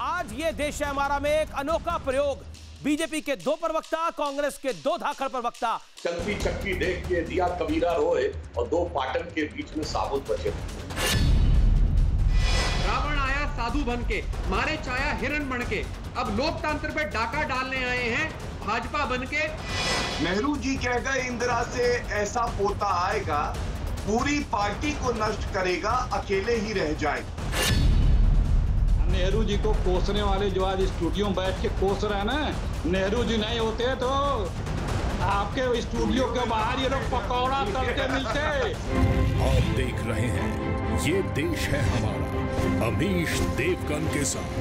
आज ये देश है हमारा में एक अनोखा प्रयोग। बीजेपी के 2 प्रवक्ता, कांग्रेस के 2 धाकड़ प्रवक्ता। चक्की चक्की देख के दिया कबीरा रोए और 2 पाटन के बीच में साबुत बचे। रावण आया साधु बन के, मारे चाया हिरण बन के, अब लोकतंत्र पे डाका डालने आए हैं भाजपा बन के। नेहरू जी कह गए इंदिरा से ऐसा पोता आएगा, पूरी पार्टी को नष्ट करेगा, अकेले ही रह जाएगा। नेहरू जी को कोसने वाले जो आज स्टूडियो में बैठ के कोस रहे हैं ना, नेहरू जी नहीं होते तो आपके स्टूडियो के बाहर ये लोग पकौड़ा करके मिलते। आप देख रहे हैं ये देश है हमारा, अमीश देवगन के साथ।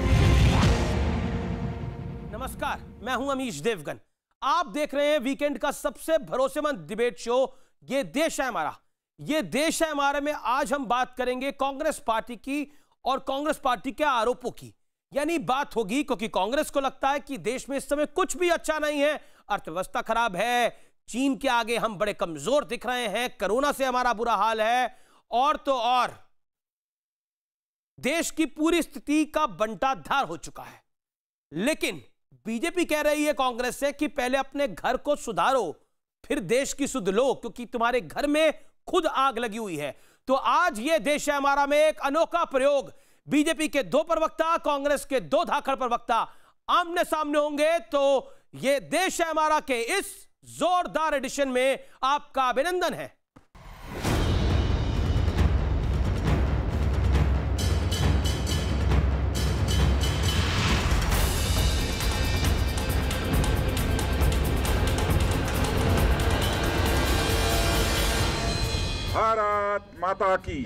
नमस्कार, मैं हूं अमीश देवगन। आप देख रहे हैं वीकेंड का सबसे भरोसेमंद डिबेट शो ये देश है हमारा। ये देश है हमारे में आज हम बात करेंगे कांग्रेस पार्टी की और कांग्रेस पार्टी के आरोपों की। यानी बात होगी क्योंकि कांग्रेस को लगता है कि देश में इस समय कुछ भी अच्छा नहीं है, अर्थव्यवस्था खराब है, चीन के आगे हम बड़े कमजोर दिख रहे हैं, कोरोना से हमारा बुरा हाल है, और तो और देश की पूरी स्थिति का बंटाधार हो चुका है। लेकिन बीजेपी कह रही है कांग्रेस से कि पहले अपने घर को सुधारो, फिर देश की सुध लो, क्योंकि तुम्हारे घर में खुद आग लगी हुई है। तो आज ये देश है हमारा में एक अनोखा प्रयोग। बीजेपी के 2 प्रवक्ता, कांग्रेस के 2 धाकड़ प्रवक्ता आमने सामने होंगे। तो ये देश है हमारा के इस जोरदार एडिशन में आपका अभिनंदन है। भारत माता की।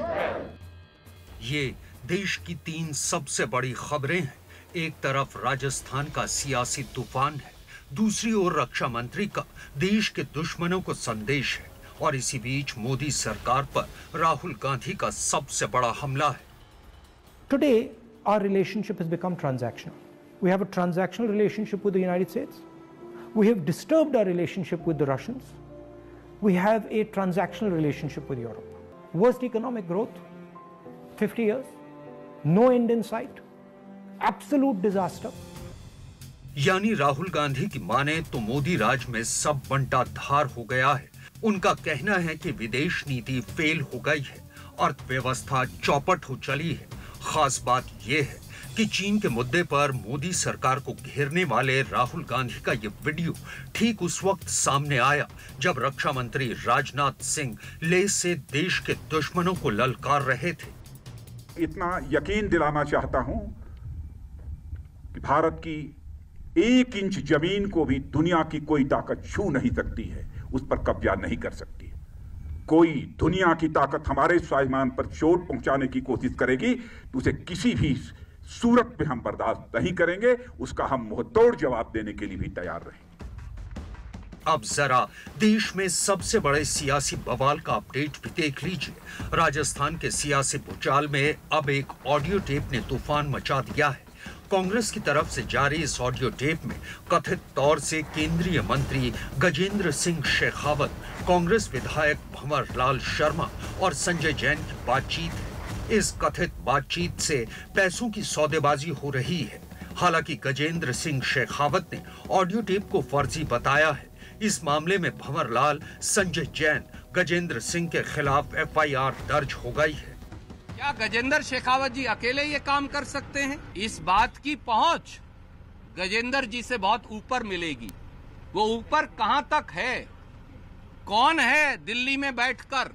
ये देश की 3 सबसे बड़ी खबरें हैं। एक तरफ राजस्थान का सियासी तूफान है, दूसरी ओर रक्षा मंत्री का देश के दुश्मनों को संदेश है, और इसी बीच मोदी सरकार पर राहुल गांधी का सबसे बड़ा हमला है। Today, our relationship has become transactional. We have a transactional relationship with the United States. We have disturbed our relationship with the Russians. We have a transactional relationship with Europe. Worst economic growth, 50 years, no end in sight, absolute disaster. यानी राहुल गांधी की माने तो मोदी राज में सब बंटाधार हो गया है। उनका कहना है कि विदेश नीति फेल हो गई है, अर्थव्यवस्था चौपट हो चली है। खास बात यह है कि चीन के मुद्दे पर मोदी सरकार को घेरने वाले राहुल गांधी का ये वीडियो ठीक उस वक्त सामने आया जब रक्षा मंत्री राजनाथ सिंह लेह से देश के दुश्मनों को ललकार रहे थे। इतना यकीन दिलाना चाहता हूं कि भारत की 1 इंच जमीन को भी दुनिया की कोई ताकत छू नहीं सकती है, उस पर कब्जा नहीं कर सकती। कोई दुनिया की ताकत हमारे स्वाभिमान पर चोट पहुंचाने की कोशिश करेगी तो उसे किसी भी सूरत में हम बर्दाश्त नहीं करेंगे, उसका हम मुंहतोड़ जवाब देने के लिए भी तैयार रहेंगे। अब जरा देश में सबसे बड़े सियासी बवाल का अपडेट भी देख लीजिए। राजस्थान के सियासी भूचाल में अब एक ऑडियो टेप ने तूफान मचा दिया है। कांग्रेस की तरफ से जारी इस ऑडियो टेप में कथित तौर से केंद्रीय मंत्री गजेंद्र सिंह शेखावत, कांग्रेस विधायक भंवर लाल शर्मा और संजय जैन की बातचीत है। इस कथित बातचीत से पैसों की सौदेबाजी हो रही है। हालांकि गजेंद्र सिंह शेखावत ने ऑडियो टेप को फर्जी बताया है। इस मामले में भंवरलाल, संजय जैन, गजेंद्र सिंह के खिलाफ FIR दर्ज हो गई है। क्या गजेंद्र शेखावत जी अकेले ये काम कर सकते हैं? इस बात की पहुंच गजेंद्र जी से बहुत ऊपर मिलेगी। वो ऊपर कहां तक है? कौन है दिल्ली में बैठकर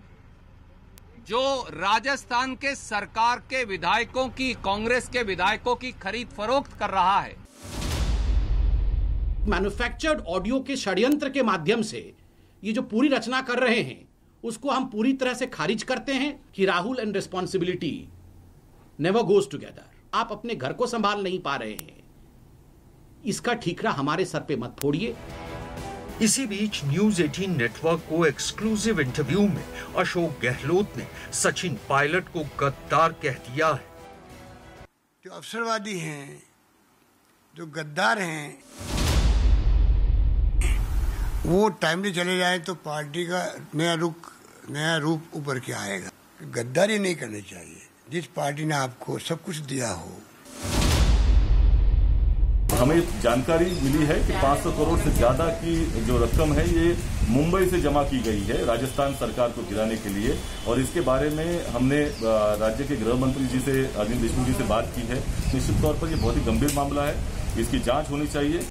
जो राजस्थान के सरकार के विधायकों की, कांग्रेस के विधायकों की खरीद फरोख्त कर रहा है? मैन्युफैक्चर्ड ऑडियो के षड्यंत्र के माध्यम से ये जो पूरी रचना कर रहे हैं उसको हम पूरी तरह से खारिज करते हैं कि Rahul and responsibility never goes together. आप अपने घर को संभाल नहीं पा रहे हैं, इसका ठीकरा हमारे सर पे मत फोड़िए। इसी बीच न्यूज 18 नेटवर्क को एक्सक्लूसिव इंटरव्यू में अशोक गहलोत ने सचिन पायलट को गद्दार कह दिया है। जो अवसरवादी हैं, जो गद्दार हैं, वो टाइमली चले जाए तो पार्टी का नया रूप उभर के आएगा। गद्दारी नहीं करनी चाहिए। जिस पार्टी ने आपको सब कुछ दिया हो, हमें जानकारी मिली है कि 500 करोड़ से ज्यादा की जो रकम है ये मुंबई से जमा की गई है राजस्थान सरकार को गिराने के लिए, और इसके बारे में हमने राज्य के गृह मंत्री जी से, अनिल देशमुख जी से बात की है। निश्चित तौर पर ये बहुत ही गंभीर मामला है, इसकी जांच होनी चाहिए।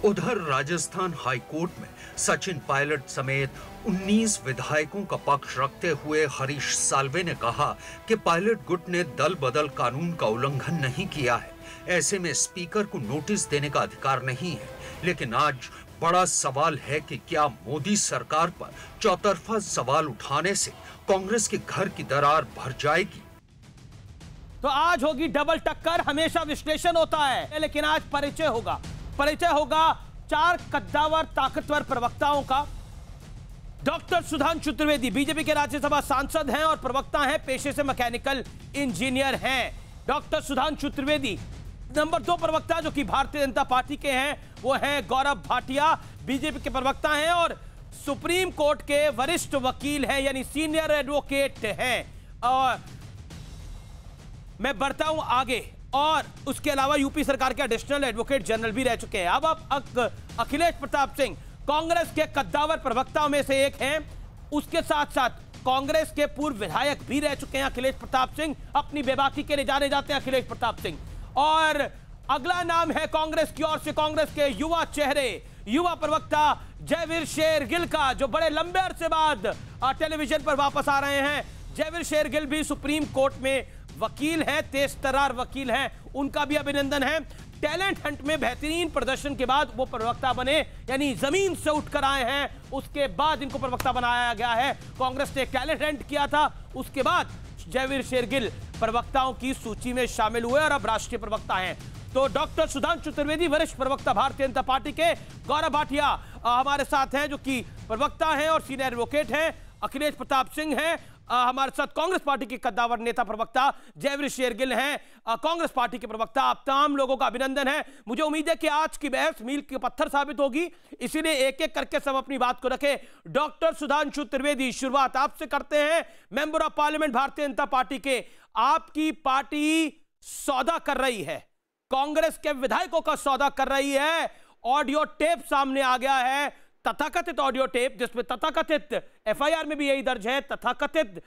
उधर राजस्थान हाईकोर्ट में सचिन पायलट समेत 19 विधायकों का पक्ष रखते हुए हरीश साल्वे ने कहा कि पायलट गुट ने दल बदल कानून का उल्लंघन नहीं किया है, ऐसे में स्पीकर को नोटिस देने का अधिकार नहीं है। लेकिन आज बड़ा सवाल है कि क्या मोदी सरकार पर चौतरफा सवाल उठाने से कांग्रेस के घर की दरार भर जाएगी? तो आज होगी डबल टक्कर। हमेशा विश्लेषण होता है, लेकिन आज परिचय होगा 4 कद्दावर ताकतवर प्रवक्ताओं का। डॉक्टर सुधांशु त्रिवेदी बीजेपी के राज्यसभा सांसद हैं और प्रवक्ता हैं, पेशे से मैकेनिकल इंजीनियर हैं। डॉक्टर सुधांशु त्रिवेदी। नंबर 2 प्रवक्ता जो कि भारतीय जनता पार्टी के हैं वो हैं गौरव भाटिया, बीजेपी के प्रवक्ता हैं और सुप्रीम कोर्ट के वरिष्ठ वकील हैं, यानी सीनियर एडवोकेट हैं। और मैं बढ़ता हूं आगे, और उसके अलावा यूपी सरकार के एडिशनल एडवोकेट जनरल भी रह चुके हैं। अब अखिलेश प्रताप सिंह कांग्रेस के कद्दावर प्रवक्ताओं में से एक हैं, उसके साथ साथ कांग्रेस के पूर्व विधायक भी रह चुके हैं अखिलेश प्रताप सिंह। अपनी बेबाकी के लिए जाने जाते हैं अखिलेश प्रताप सिंह। और अगला नाम है कांग्रेस की ओर से कांग्रेस के युवा चेहरे, युवा प्रवक्ता जयवीर शेरगिल का, जो बड़े लंबे अरसे बाद टेलीविजन पर वापस आ रहे हैं। जयवीर शेरगिल भी सुप्रीम कोर्ट में वकील हैं, तेज तर्रार वकील हैं, उनका भी अभिनंदन है। टैलेंट हंट में बेहतरीन प्रदर्शन के बाद वो प्रवक्ता बने, यानी जमीन से उठकर आए हैं, उसके बाद इनको प्रवक्ता बनाया गया है। कांग्रेस ने टैलेंट हंट किया था, उसके बाद जयवीर शेरगिल प्रवक्ताओं की सूची में शामिल हुए और अब राष्ट्रीय प्रवक्ता हैं। तो डॉक्टर सुधांशु त्रिवेदी वरिष्ठ प्रवक्ता भारतीय जनता पार्टी के, गौरव भाटिया हमारे साथ हैं जो कि प्रवक्ता हैं और सीनियर एडवोकेट हैं, अखिलेश प्रताप सिंह हैं हमारे साथ कांग्रेस पार्टी के कद्दावर नेता प्रवक्ता, जयवीर शेरगिल हैं कांग्रेस पार्टी के प्रवक्ता। आप तमाम लोगों का अभिनंदन है। मुझे उम्मीद है कि आज की बहस मील के पत्थर साबित होगी, इसीलिए एक एक करके सब अपनी बात को रखें। डॉक्टर सुधांशु त्रिवेदी, शुरुआत आपसे करते हैं, member of parliament Bharatiya Janata party के। आपकी पार्टी सौदा कर रही है, कांग्रेस के विधायकों का सौदा कर रही है। ऑडियो टेप सामने आ गया है, तथाकथित ऑडियो टेप, जिसमें तथाकथित एफआईआर में भी यही दर्ज है, तथाकथित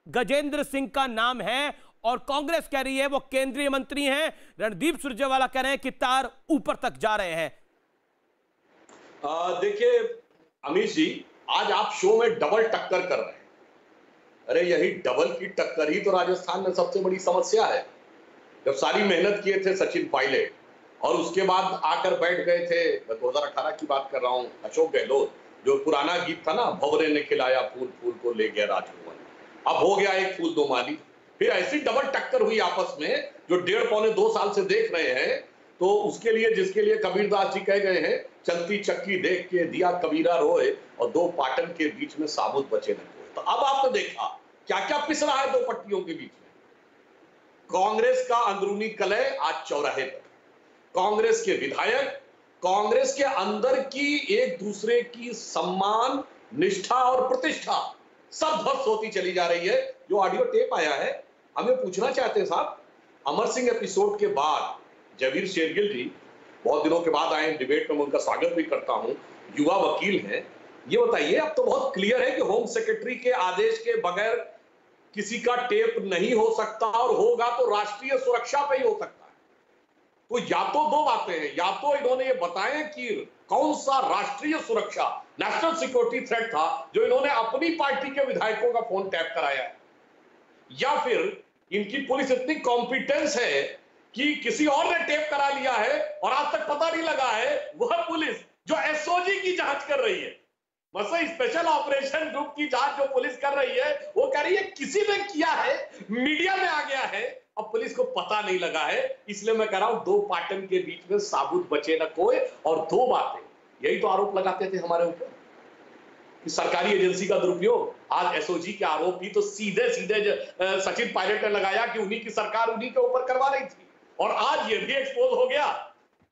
गजेंद्र सिंह का नाम है और कांग्रेस कह रही है वो केंद्रीय मंत्री हैं। रणदीप सुरजेवाला कह रहे हैं कि तार ऊपर तक जा रहे हैं। देखिए अमीश जी, आज आप शो में डबल टक्कर कर रहे हैं। अरे यही डबल की टक्कर ही तो राजस्थान में सबसे बड़ी समस्या है। जब सारी मेहनत किए थे सचिन पायलट और उसके बाद आकर बैठ गए थे, मैं 2018 की बात कर रहा हूं, अशोक गहलोत, जो पुराना गीत था ना, भंवरे ने खिलाया फूल, फूल को ले गया राजकुमार, अब हो गया एक फूल दो माली। फिर ऐसी डबल टक्कर हुई आपस में जो 1.5-2 साल से देख रहे हैं। तो उसके लिए, जिसके लिए कबीरदास जी कह गए हैं, चलती चक्की देख के दिया कबीरा रोए और 2 पाटन के बीच में साबुत बचे न कोई। तो अब आपने देखा क्या क्या पिस रहा है 2 पट्टियों के बीच में। कांग्रेस का अंदरूनी कलह आज चौराहे पर, कांग्रेस के विधायक, कांग्रेस के अंदर की एक दूसरे की सम्मान, निष्ठा और प्रतिष्ठा सब ध्वस्त होती चली जा रही है। जो ऑडियो टेप आया है, हमें पूछना चाहते हैं साहब, अमर सिंह एपिसोड के बाद जयवीर शेरगिल जी बहुत दिनों के बाद आए डिबेट में, मैं उनका स्वागत भी करता हूं, युवा वकील हैं। ये बताइए, अब तो बहुत क्लियर है कि होम सेक्रेटरी के आदेश के बगैर किसी का टेप नहीं हो सकता, और होगा तो राष्ट्रीय सुरक्षा पे ही हो सकता है। तो या तो 2 बातें हैं, या तो इन्होंने ये बताया कि कौन सा राष्ट्रीय सुरक्षा, नेशनल सिक्योरिटी थ्रेट था जो इन्होंने अपनी पार्टी के विधायकों का फोन टैप कराया है, या फिर इनकी पुलिस इतनी कॉम्पिटेंस है कि किसी और ने टैप करा लिया है और आज तक पता नहीं लगा है वह पुलिस जो एसओजी की जांच कर रही है, मतलब स्पेशल ऑपरेशन ग्रुप की जांच जो पुलिस कर रही है, वो कह रही है किसी ने किया है, मीडिया में आ गया है, अब पुलिस को पता नहीं लगा है। इसलिए मैं कह रहा हूं 2 पाटन के बीच में साबुत बचे न कोई। और 2 बातें, यही तो आरोप लगाते थे हमारे ऊपर कि सरकारी एजेंसी का दुरुपयोग। आज एसओजी के आरोपी तो सीधे सीधे सचिन पायलट ने लगाया कि उन्हीं की सरकार उन्हीं के ऊपर करवा रही थी। और आज ये भी एक्सपोज हो गया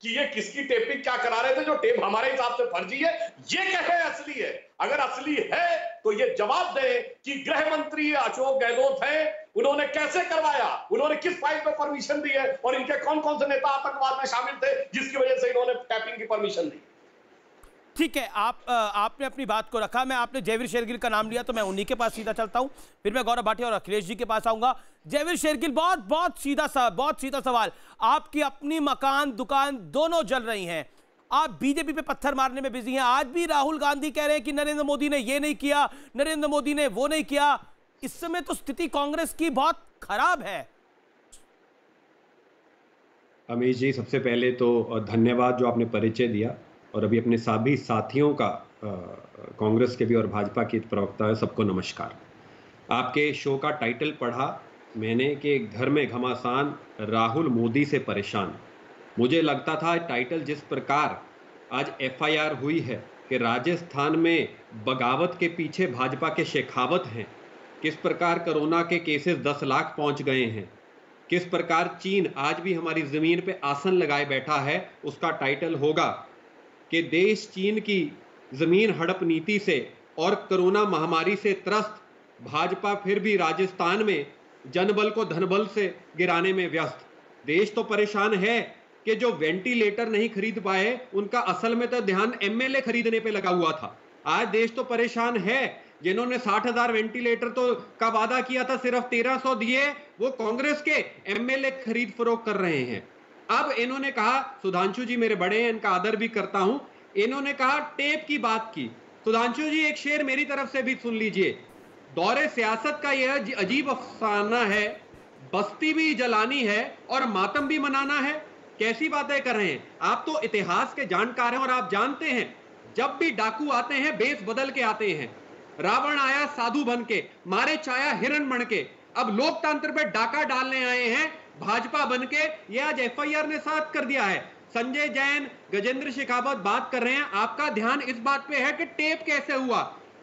कि ये किसकी टेपिंग क्या करा रहे थे, जो टेप हमारे हिसाब से फर्जी है, ये कहे असली है। अगर असली है तो ये जवाब दे कि गृह मंत्री अशोक गहलोत है उन्होंने कैसे करवाया, उन्होंने किस फाइल पे परमिशन दी है और इनके कौन कौन से नेता आतंकवाद में शामिल थे जिसकी वजह से इन्होंने टैपिंग की परमिशन दी। ठीक है, आपने अपनी बात को रखा। मैं आपने जयवीर शेरगिल का नाम लिया तो मैं उन्हीं के पास सीधा चलता हूं, फिर मैं गौरव भाटिया और अखिलेश जी के पास आऊंगा। जयवीर शेरगिल, बहुत सीधा सवाल। आपकी अपनी मकान दुकान दोनों जल रही हैं, आप बीजेपी पे पत्थर मारने में बिजी हैं। आज भी राहुल गांधी कह रहे हैं कि नरेंद्र मोदी ने ये नहीं किया, नरेंद्र मोदी ने वो नहीं किया। इस समय तो स्थिति कांग्रेस की बहुत खराब है। अमीश जी, सबसे पहले तो धन्यवाद जो आपने परिचय दिया, और अभी अपने सभी साथियों का, कांग्रेस के भी और भाजपा के प्रवक्ता है, सबको नमस्कार। आपके शो का टाइटल पढ़ा मैंने कि घर में घमासान, राहुल मोदी से परेशान। मुझे लगता था टाइटल जिस प्रकार आज एफआईआर हुई है कि राजस्थान में बगावत के पीछे भाजपा के शेखावत हैं, किस प्रकार कोरोना के केसेस 10 लाख पहुंच गए हैं, किस प्रकार चीन आज भी हमारी ज़मीन पे आसन लगाए बैठा है, उसका टाइटल होगा कि देश चीन की ज़मीन हड़प नीति से और कोरोना महामारी से त्रस्त भाजपा फिर भी राजस्थान में जनबल को धनबल से गिराने में व्यस्त। देश तो परेशान है कि जो वेंटिलेटर नहीं खरीद पाए उनका असल में तो ध्यान एमएलए खरीदने पे लगा हुआ था। आज देश तो परेशान है, जिन्होंने 60,000 वेंटिलेटर तो का वादा किया था सिर्फ 1300 दिए, वो कांग्रेस के एमएलए खरीद फरोख्त कर रहे हैं। अब इन्होंने कहा, सुधांशु जी मेरे बड़े हैं, इनका आदर भी करता हूं, इन्होंने कहा टेप की बात की। सुधांशु जी एक शेर मेरी तरफ से भी सुन लीजिए। दौरे सियासत का यह अजीब अफसाना है, बस्ती भी जलानी है और मातम भी मनाना है। कैसी बातें कर रहे हैं आप? तो इतिहास के जानकार हैं और आप जानते हैं जब भी डाकू आते हैं बेस बदल के आते हैं। रावण आया साधु बन के, मारे छाया हिरण बन के, अब लोकतंत्र पे डाका डालने आए हैं भाजपा बन के। ये आज एफआईआर ने साफ कर दिया है। संजय जैन, गजेंद्र शेखावत बात कर रहे हैं, आपका ध्यान इस बात पे है कि टेप कैसे हुआ।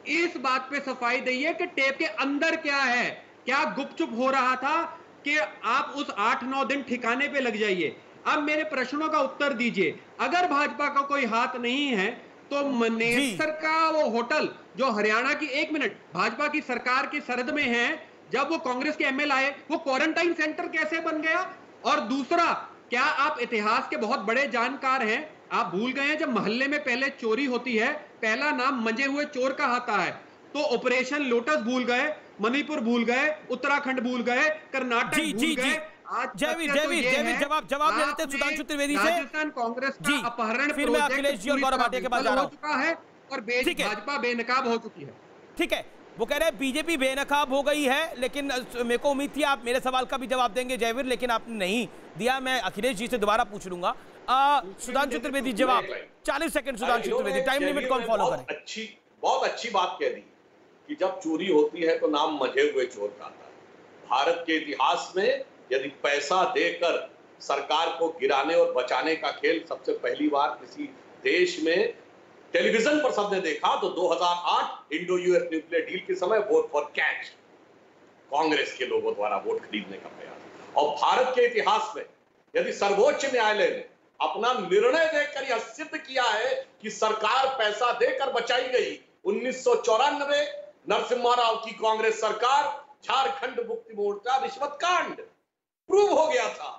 इस बात पे सफाई दीजिए कि टेप के अंदर क्या है, क्या गुपचुप हो रहा था कि आप उस 8-9 दिन ठिकाने पे लग जाइए। अब मेरे प्रश्नों का उत्तर दीजिए। अगर भाजपा का कोई हाथ नहीं है तो मनेसर का वो होटल जो हरियाणा की, 1 मिनट, भाजपा की सरकार की सरहद में है, जब वो कांग्रेस के एमएलए आए वो क्वारंटाइन सेंटर कैसे बन गया? और दूसरा, क्या आप इतिहास के बहुत बड़े जानकार हैं? आप भूल गए हैं जब मोहल्ले में पहले चोरी होती है पहला नाम मंजे हुए चोर का आता है, तो ऑपरेशन लोटस भूल गए, मणिपुर भूल गए, उत्तराखंड भूल गए, कर्नाटक भूल गए। जयवीर जवाब ले लेते हैं सुधांशु त्रिवेदी से। राजस्थान कांग्रेस का अपहरण फिर मैं अखिलेश जी और गौरव भाटिया के पास जा रहा हूं। है और भाजपा बेनकाब हो चुकी है। ठीक है, वो कह रहे हैं बीजेपी बेनकाब हो गई है, लेकिन मेरे को उम्मीद थी आप मेरे सवाल का भी जवाब देंगे जयवीर, लेकिन आपने नहीं दिया। मैं अखिलेश जी से दोबारा पूछ लूंगा। सुधांशु त्रिवेदी जवाब 40 second. Sudhanshu Trivedi, time limit कौन फॉलो करे? बहुत अच्छी बात कह दी कि जब चोरी होती है तो नाम मजे हुए चोर का आता है। भारत के इतिहास में यदि पैसा देकर सरकार को गिराने और बचाने का खेल सबसे पहली बार किसी देश में टेलीविजन पर सबने देखा तो 2008 इंडो यूएस न्यूक्लियर डील के समय वोट फॉर कैश, कांग्रेस के लोगों द्वारा वोट खरीदने का प्रयास। और भारत के इतिहास में यदि सर्वोच्च न्यायालय ने अपना निर्णय देकर यह सिद्ध किया है कि सरकार पैसा देकर बचाई गई, 1994 नरसिम्हा राव की कांग्रेस सरकार, झारखंड मुक्ति मोर्चा रिश्वत कांड प्रूव हो गया था।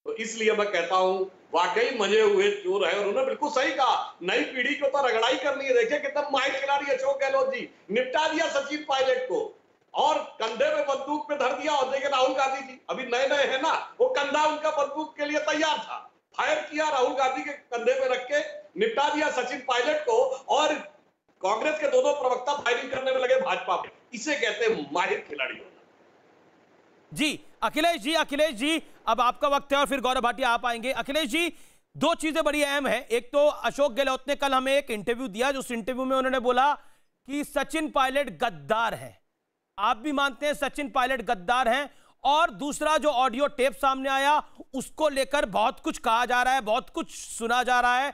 तो इसलिए मैं कहता हूं वाकई मजे हुए चोर है। और उन्होंने बिल्कुल सही कहा, नई पीढ़ी को तो रगड़ाई करनी है। देखिए कितना माहिर खिलाड़ी अशोक गहलोत जी, निपटा दिया सचिन पायलट को और कंधे में बंदूक पे धर दिया। और देखिए राहुल गांधी जी अभी नए नए है ना, वो कंधा उनका बंदूक के लिए तैयार था, फायर किया राहुल गांधी के कंधे पे रख के, निपटा दिया सचिन पायलट को। और कांग्रेस के दोनों प्रवक्ता फायरिंग करने में लगे भाजपा पे। इसे कहते हैं माहिर खिलाड़ी होना। जी अखिलेश जी अब आपका वक्त है और फिर गौरव भाटिया आप आएंगे। अखिलेश जी, दो चीजें बड़ी अहम है। एक तो अशोक गहलोत ने कल हमें एक इंटरव्यू दिया, जो उस इंटरव्यू में उन्होंने बोला कि सचिन पायलट गद्दार है। आप भी मानते हैं सचिन पायलट गद्दार हैं? और दूसरा जो ऑडियो टेप सामने आया उसको लेकर बहुत कुछ कहा जा रहा है, बहुत कुछ सुना जा रहा है।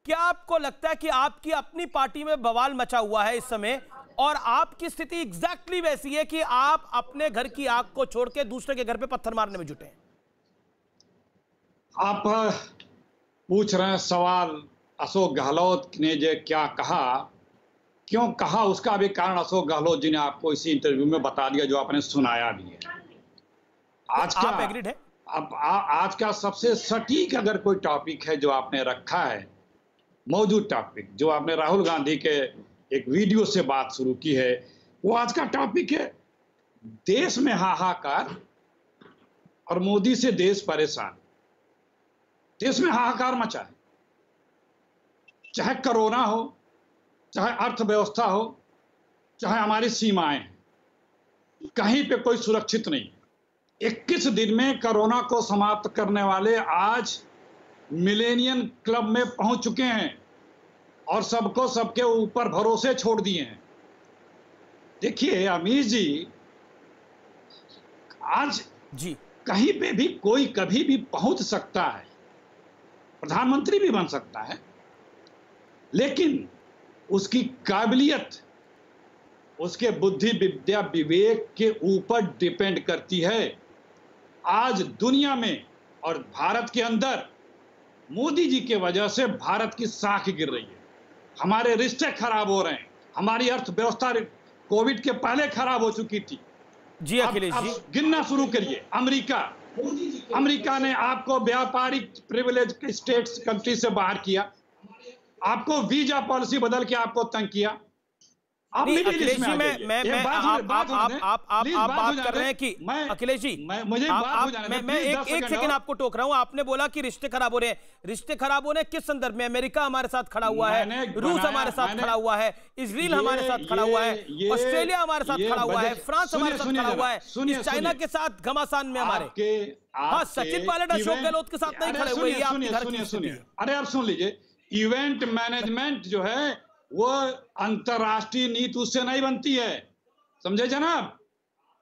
क्या आपको लगता है कि आपकी अपनी पार्टी में बवाल मचा हुआ है इस समय और आपकी स्थिति एग्जैक्टली वैसी है कि आप अपने घर की आग को छोड़ के दूसरे के घर पे पत्थर मारने में जुटे हैं? आप पूछ रहे हैं सवाल, अशोक गहलोत ने जो क्या कहा क्यों कहा उसका भी कारण अशोक गहलोत जी ने आपको इसी इंटरव्यू में बता दिया, जो आपने सुनाया भी है। आज का आप एग्रीड है? अब आज का सबसे सटीक अगर कोई टॉपिक है जो आपने रखा है, मौजूद टॉपिक जो आपने राहुल गांधी के एक वीडियो से बात शुरू की है, वो आज का टॉपिक है देश में हाहाकार और मोदी से देश परेशान। देश में हाहाकार मचा है, चाहे कोरोना हो, चाहे अर्थव्यवस्था हो, चाहे हमारी सीमाएं हैं, कहीं पे कोई सुरक्षित नहीं है। 21 दिन में कोरोना को समाप्त करने वाले आज मिलेनियम क्लब में पहुंच चुके हैं और सबको सबके ऊपर भरोसे छोड़ दिए हैं। देखिए अमीर जी, आज जी कहीं पे भी कोई कभी भी पहुंच सकता है, प्रधानमंत्री भी बन सकता है, लेकिन उसकी काबिलियत उसके बुद्धि विद्या विवेक के ऊपर डिपेंड करती है। आज दुनिया में और भारत के अंदर मोदी जी के वजह से भारत की साख गिर रही है, हमारे रिश्ते खराब हो रहे हैं, हमारी अर्थव्यवस्था कोविड के पहले खराब हो चुकी थी। जी अखिलेश जी, गिनना शुरू करिए। अमेरिका ने आपको व्यापारिक प्रिविलेज स्टेट्स कंट्री से बाहर किया, आपको वीजा पॉलिसी बदल के आपको तंग किया। अखिलेश जी, आप बात कर रहे हैं कि अखिलेश जी, मैं एक सेकंड आपको टोक रहा हूं। आपने बोला कि रिश्ते खराब हो रहे हैं। रिश्ते खराब हो रहे हैं किस संदर्भ में? अमेरिका हमारे साथ खड़ा हुआ है, रूस हमारे साथ खड़ा हुआ है, इजराइल हमारे साथ खड़ा हुआ है, ऑस्ट्रेलिया हमारे साथ खड़ा हुआ है, फ्रांस हमारे साथ खड़ा हुआ है, चाइना के साथ घमासान में हमारे। हाँ, सचिन पायलट अशोक गहलोत के साथ नहीं खड़े हुए। अरे आप सुन लीजिए, इवेंट मैनेजमेंट जो है वो अंतरराष्ट्रीय नीति उससे नहीं बनती है, समझे जनाब?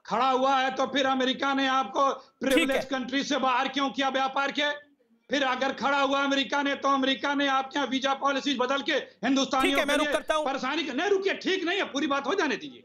खड़ा हुआ है तो फिर अमेरिका ने आपको प्रिविलेज कंट्री से बाहर क्यों किया व्यापार के? फिर अगर खड़ा हुआ अमेरिका ने तो अमेरिका ने आपके यहाँ वीजा पॉलिसी बदल के हिंदुस्तानियों के लिए परेशानी नहीं रुकिए, ठीक नहीं है, पूरी बात हो जाने दीजिए।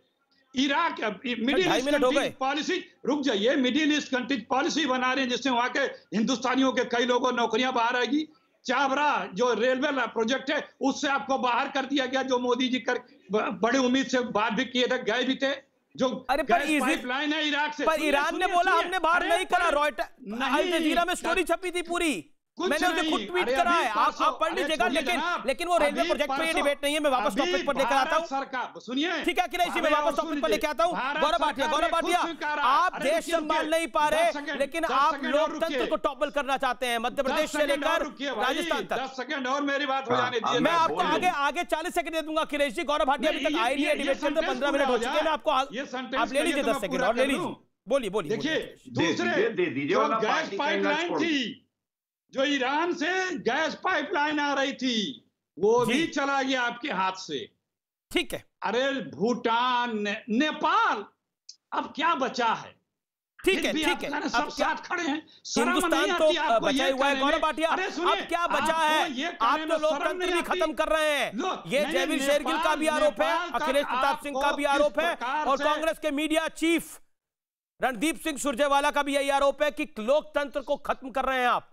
Iraq middle east country policy, रुक जाइए, मिडिल ईस्ट कंट्री पॉलिसी बना रहे हैं जिससे वहां के हिंदुस्तानियों के कई लोगों नौकरियां बाहर आएगी। चावरा जो रेलवे प्रोजेक्ट है उससे आपको बाहर कर दिया गया, जो मोदी जी कर बड़ी उम्मीद से बात भी किए थे, गए भी थे। जो पाइपलाइन है इराक से, पर ईरान ने बोला हमने बाहर नहीं करा। रॉयटर अल जजीरा में स्टोरी छपी थी पूरी, मैंने उसे खुद ट्वीट करा है, आप पढ़ लीजिएगा। लेकिन वो रेलवे प्रोजेक्ट पे ये डिबेट नहीं है। मैं वापस टॉपिक पर लेकर आता हूं, सुनिए, ठीक है अखिलेश जी, मैं वापस टॉपिक पर लेकर आता हूं। गौरव भाटिया, आप देश संभाल नहीं पा रहे, लेकिन आप लोकतंत्र को टॉपल करना चाहते हैं, मध्य प्रदेश से लेकर राजस्थान तक। 10 सेकंड और मेरी बात हो जाने दीजिए, मैं आपको आगे 40 सेकंड दे दूंगा अखिलेश जी। गौरव भाटिया अभी तक आई नहीं है डिबेट के अंदर, 15 मिनट हो चुके हैं। मैं आपको आप ले लीजिए 10 सेकंड और ले लीजिए, बोलिए। देखिए, दूसरे जो गैस पाइपलाइन थी, जो ईरान से गैस पाइपलाइन आ रही थी, वो भी चला गया आपके हाथ से, ठीक है। अरे भूटान, नेपाल, अब क्या बचा है? ठीक है, सब साथ खड़े हैं, हिंदुस्तान तो बचा हुआ है। गौरव भाटिया, अब क्या बचा है? आप तो लोकतंत्र भी खत्म कर रहे हैं। ये जयवीर शेरगिल का भी आरोप है, अखिलेश प्रताप सिंह का भी आरोप है, और कांग्रेस के मीडिया चीफ रणदीप सिंह सुरजेवाला का भी यही आरोप है कि लोकतंत्र को खत्म कर रहे हैं आप,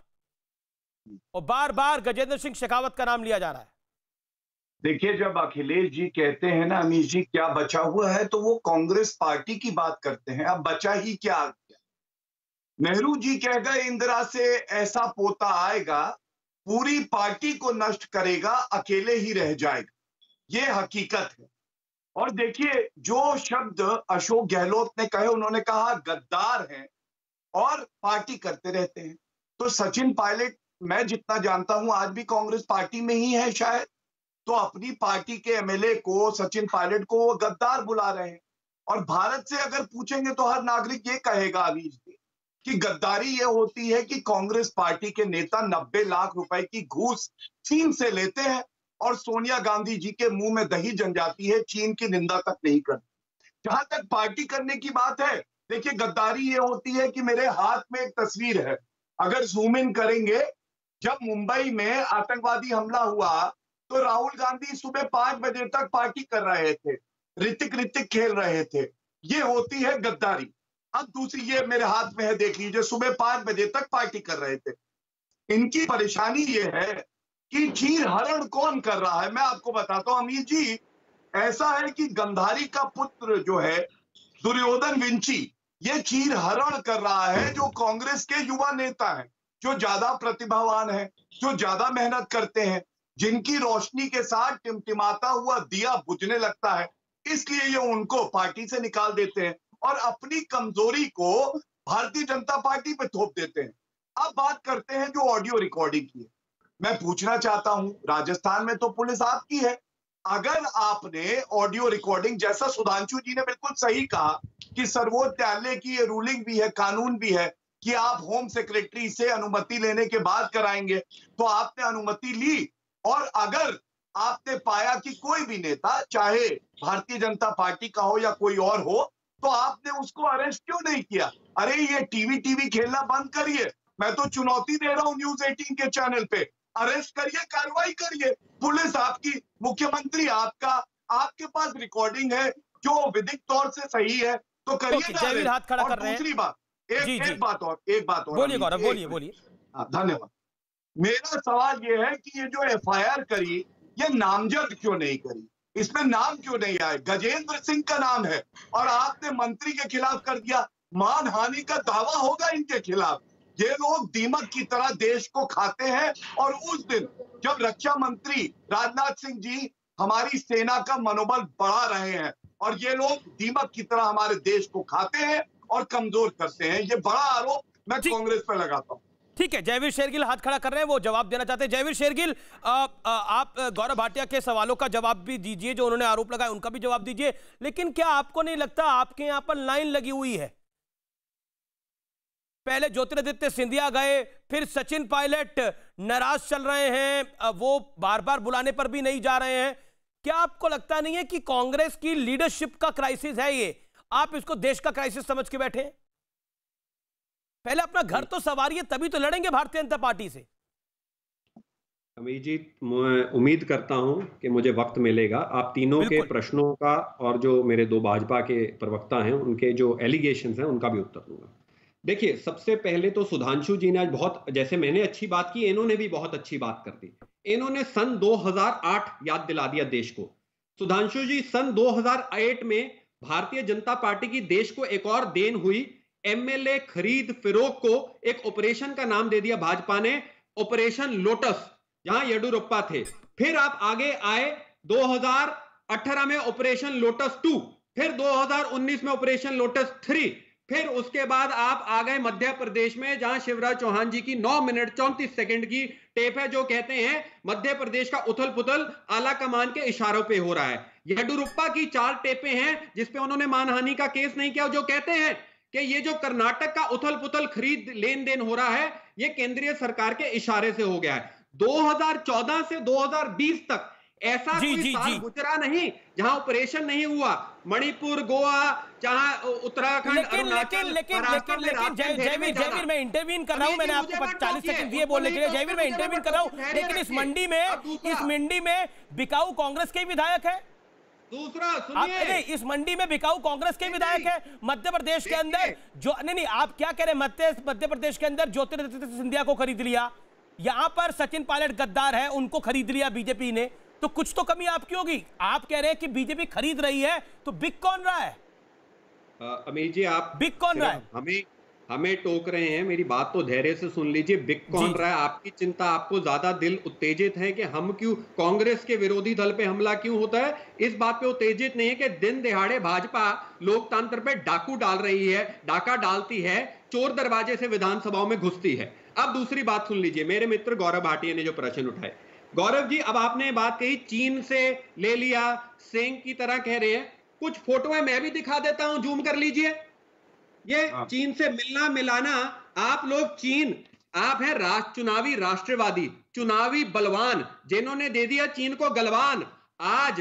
और बार बार गजेंद्र सिंह शेखावत का नाम लिया जा रहा है। देखिए, जब अखिलेश जी कहते हैं ना अमीश जी क्या बचा हुआ है, तो वो कांग्रेस पार्टी की बात करते हैं। अब बचा ही क्या? नेहरू जी कह गए इंदिरा से ऐसा पोता आएगा, पूरी पार्टी को नष्ट करेगा, अकेले ही रह जाएगा। ये हकीकत है। और देखिए, जो शब्द अशोक गहलोत ने कहे, उन्होंने कहा गद्दार हैं और पार्टी करते रहते हैं। तो सचिन पायलट, मैं जितना जानता हूं, आज भी कांग्रेस पार्टी में ही है शायद, तो अपनी पार्टी के एमएलए को, सचिन पायलट को, वो गद्दार बुला रहे हैं। और भारत से अगर पूछेंगे तो हर नागरिक ये कहेगा अमीश जी कि गद्दारी ये होती है कि कांग्रेस पार्टी के नेता 90 लाख रुपए की घूस चीन से लेते हैं और सोनिया गांधी जी के मुंह में दही जम जाती है, चीन की निंदा तक नहीं करती। जहां तक पार्टी करने की बात है, देखिए गद्दारी ये होती है कि मेरे हाथ में एक तस्वीर है, अगर जूम इन करेंगे, जब मुंबई में आतंकवादी हमला हुआ तो राहुल गांधी सुबह 5 बजे तक पार्टी कर रहे थे, ऋतिक खेल रहे थे। ये होती है गद्दारी। अब दूसरी ये मेरे हाथ में है, देख लीजिए, सुबह 5 बजे तक पार्टी कर रहे थे। इनकी परेशानी ये है कि चीर हरण कौन कर रहा है। मैं आपको बताता हूं अमीर जी, ऐसा है कि गंधारी का पुत्र जो है दुर्योधन विंची, ये चीर हरण कर रहा है जो कांग्रेस के युवा नेता हैं, जो ज्यादा प्रतिभावान है, जो ज्यादा मेहनत करते हैं, जिनकी रोशनी के साथ टिमटिमाता हुआ दिया बुझने लगता है, इसलिए ये उनको पार्टी से निकाल देते हैं और अपनी कमजोरी को भारतीय जनता पार्टी पे थोप देते हैं। अब बात करते हैं जो ऑडियो रिकॉर्डिंग की है। मैं पूछना चाहता हूं, राजस्थान में तो पुलिस आपकी है, अगर आपने ऑडियो रिकॉर्डिंग, जैसा सुधांशु जी ने बिल्कुल सही कहा कि सर्वोच्च न्यायालय की ये रूलिंग भी है, कानून भी है कि आप होम सेक्रेटरी से अनुमति लेने के बाद कराएंगे, तो आपने अनुमति ली और अगर आपने पाया कि कोई भी नेता, चाहे भारतीय जनता पार्टी का हो या कोई और हो, तो आपने उसको अरेस्ट क्यों नहीं किया? अरे ये टीवी खेलना बंद करिए, मैं तो चुनौती दे रहा हूं न्यूज 18 के चैनल पे, अरेस्ट करिए, कार्रवाई करिए। पुलिस आपकी, मुख्यमंत्री आपका, आपके पास रिकॉर्डिंग है जो विधिक तौर से सही है, तो करिए। हाथ खड़ा कर रहे हैं। दूसरी बात, एक बात और बोलिए गौरव, बोलिए। धन्यवाद। मेरा सवाल यह है कि ये जो एफआईआर करी, ये नामजद क्यों नहीं करी? इसमें नाम क्यों नहीं आए? गजेंद्र सिंह का नाम है और आपने मंत्री के खिलाफ कर दिया। मानहानि का दावा होगा इनके खिलाफ। ये लोग दीमक की तरह देश को खाते हैं और उस दिन जब रक्षा मंत्री राजनाथ सिंह जी हमारी सेना का मनोबल बढ़ा रहे हैं और ये लोग दीमक की तरह हमारे देश को खाते हैं और कमजोर करते हैं, ये बड़ा आरोप मैं कांग्रेस पर लगाता हूं। ठीक है, जयवीर शेरगिल हाथ खड़ा कर रहे हैं, वो जवाब देना चाहते हैं। जयवीर शेरगिल, आप गौरव भाटिया के सवालों का जवाब भी दीजिए, जो उन्होंने आरोप लगाया उनका भी जवाब दीजिए, लेकिन क्या आपको नहीं लगता आपके यहां पर लाइन लगी हुई है? पहले ज्योतिरादित्य सिंधिया गए, फिर सचिन पायलट नाराज चल रहे हैं, वो बार बार बुलाने पर भी नहीं जा रहे हैं। क्या आपको लगता नहीं है कि कांग्रेस की लीडरशिप का क्राइसिस है ये? आप इसको देश का क्राइसिस समझ के बैठे हैं? पहले अपना घर तो संवारिए, तभी तो लड़ेंगे भारतीय जनता पार्टी से। अमीर जी, मैं उम्मीद करता हूं कि मुझे वक्त मिलेगा, आप तीनों के प्रश्नों का और जो मेरे दो भाजपा के प्रवक्ता हैं उनके जो एलिगेशंस हैं उनका भी उत्तर दूंगा। देखिए, सबसे पहले तो सुधांशु जी ने आज बहुत, जैसे मैंने अच्छी बात की, इन्होंने भी बहुत अच्छी बात कर दी। इन्होंने सन 2008 याद दिला दिया देश को। सुधांशु जी, सन 2008 में भारतीय जनता पार्टी की देश को एक और देन हुई, एमएलए खरीद फिरोग को एक ऑपरेशन का नाम दे दिया भाजपा ने, ऑपरेशन लोटस, जहां येडुरप्पा थे। फिर आप आगे आए 2018 में ऑपरेशन लोटस 2, फिर 2019 में ऑपरेशन लोटस 3, फिर उसके बाद आप आ गए मध्य प्रदेश में, जहां शिवराज चौहान जी की 9 मिनट 34 सेकंड की टेप है, जो कहते हैं मध्य प्रदेश का उथल पुथल आला कमान के इशारों पे हो रहा है। येडुरप्पा की 4 टेपें हैं जिसपे उन्होंने मानहानि का केस नहीं किया, जो कहते हैं कि ये जो कर्नाटक का उथल पुथल खरीद लेन देन हो रहा है, ये केंद्रीय सरकार के इशारे से हो गया है। 2014 से 2020 तक ऐसा कोई साल गुजरा नहीं जहां ऑपरेशन नहीं हुआ। मणिपुर, गोवा, जहां उत्तराखंड, लेकिन जयवीर मैं इंटरवीन कर रहा हूं, मैंने आपको 40 सेकंड दिए बोलने के लिए। जयवीर मैं इंटरवीन कर रहा हूं, लेकिन इस मंडी में बिकाऊ कांग्रेस के विधायक है। दूसरा सुनिए, इस मंडी में बिकाऊ कांग्रेस के विधायक है। मध्य प्रदेश के अंदर जो नहीं, आप क्या कह रहे हैं? मध्य प्रदेश के अंदर ज्योतिरादित्य सिंधिया को खरीद लिया, यहां पर सचिन पायलट गद्दार है, उनको खरीद लिया बीजेपी ने, तो कुछ तो कमी आपकी होगी। आप कह रहे हैं कि बीजेपी खरीद रही है, तो बिक कौन रहा है? अमीर जी, आप बिक कौन रहा है? हमें टोक रहे हैं, मेरी बात तो धैर्य से सुन लीजिए। बिक कौन रहा है? आपकी चिंता, आपको ज्यादा दिल उत्तेजित है कि हम क्यों, कांग्रेस के विरोधी दल पे हमला क्यों होता है, इस बात पे उत्तेजित नहीं है कि दिन दिहाड़े भाजपा लोकतंत्र पे डाकू डाल रही है, डाका डालती है, चोर दरवाजे से विधानसभाओं में घुसती है। अब दूसरी बात सुन लीजिए, मेरे मित्र गौरव भाटिया ने जो प्रश्न उठाए। गौरव जी, अब आपने बात कही चीन से ले लिया, सेंग की तरह कह रहे हैं। कुछ फोटोएं मैं भी दिखा देता हूं, जूम कर लीजिए। ये चीन से मिलना मिलाना, आप लोग चीन, आप हैं चुनावी राष्ट्रवादी, चुनावी बलवान, जिन्होंने दे दिया चीन को गलवान। आज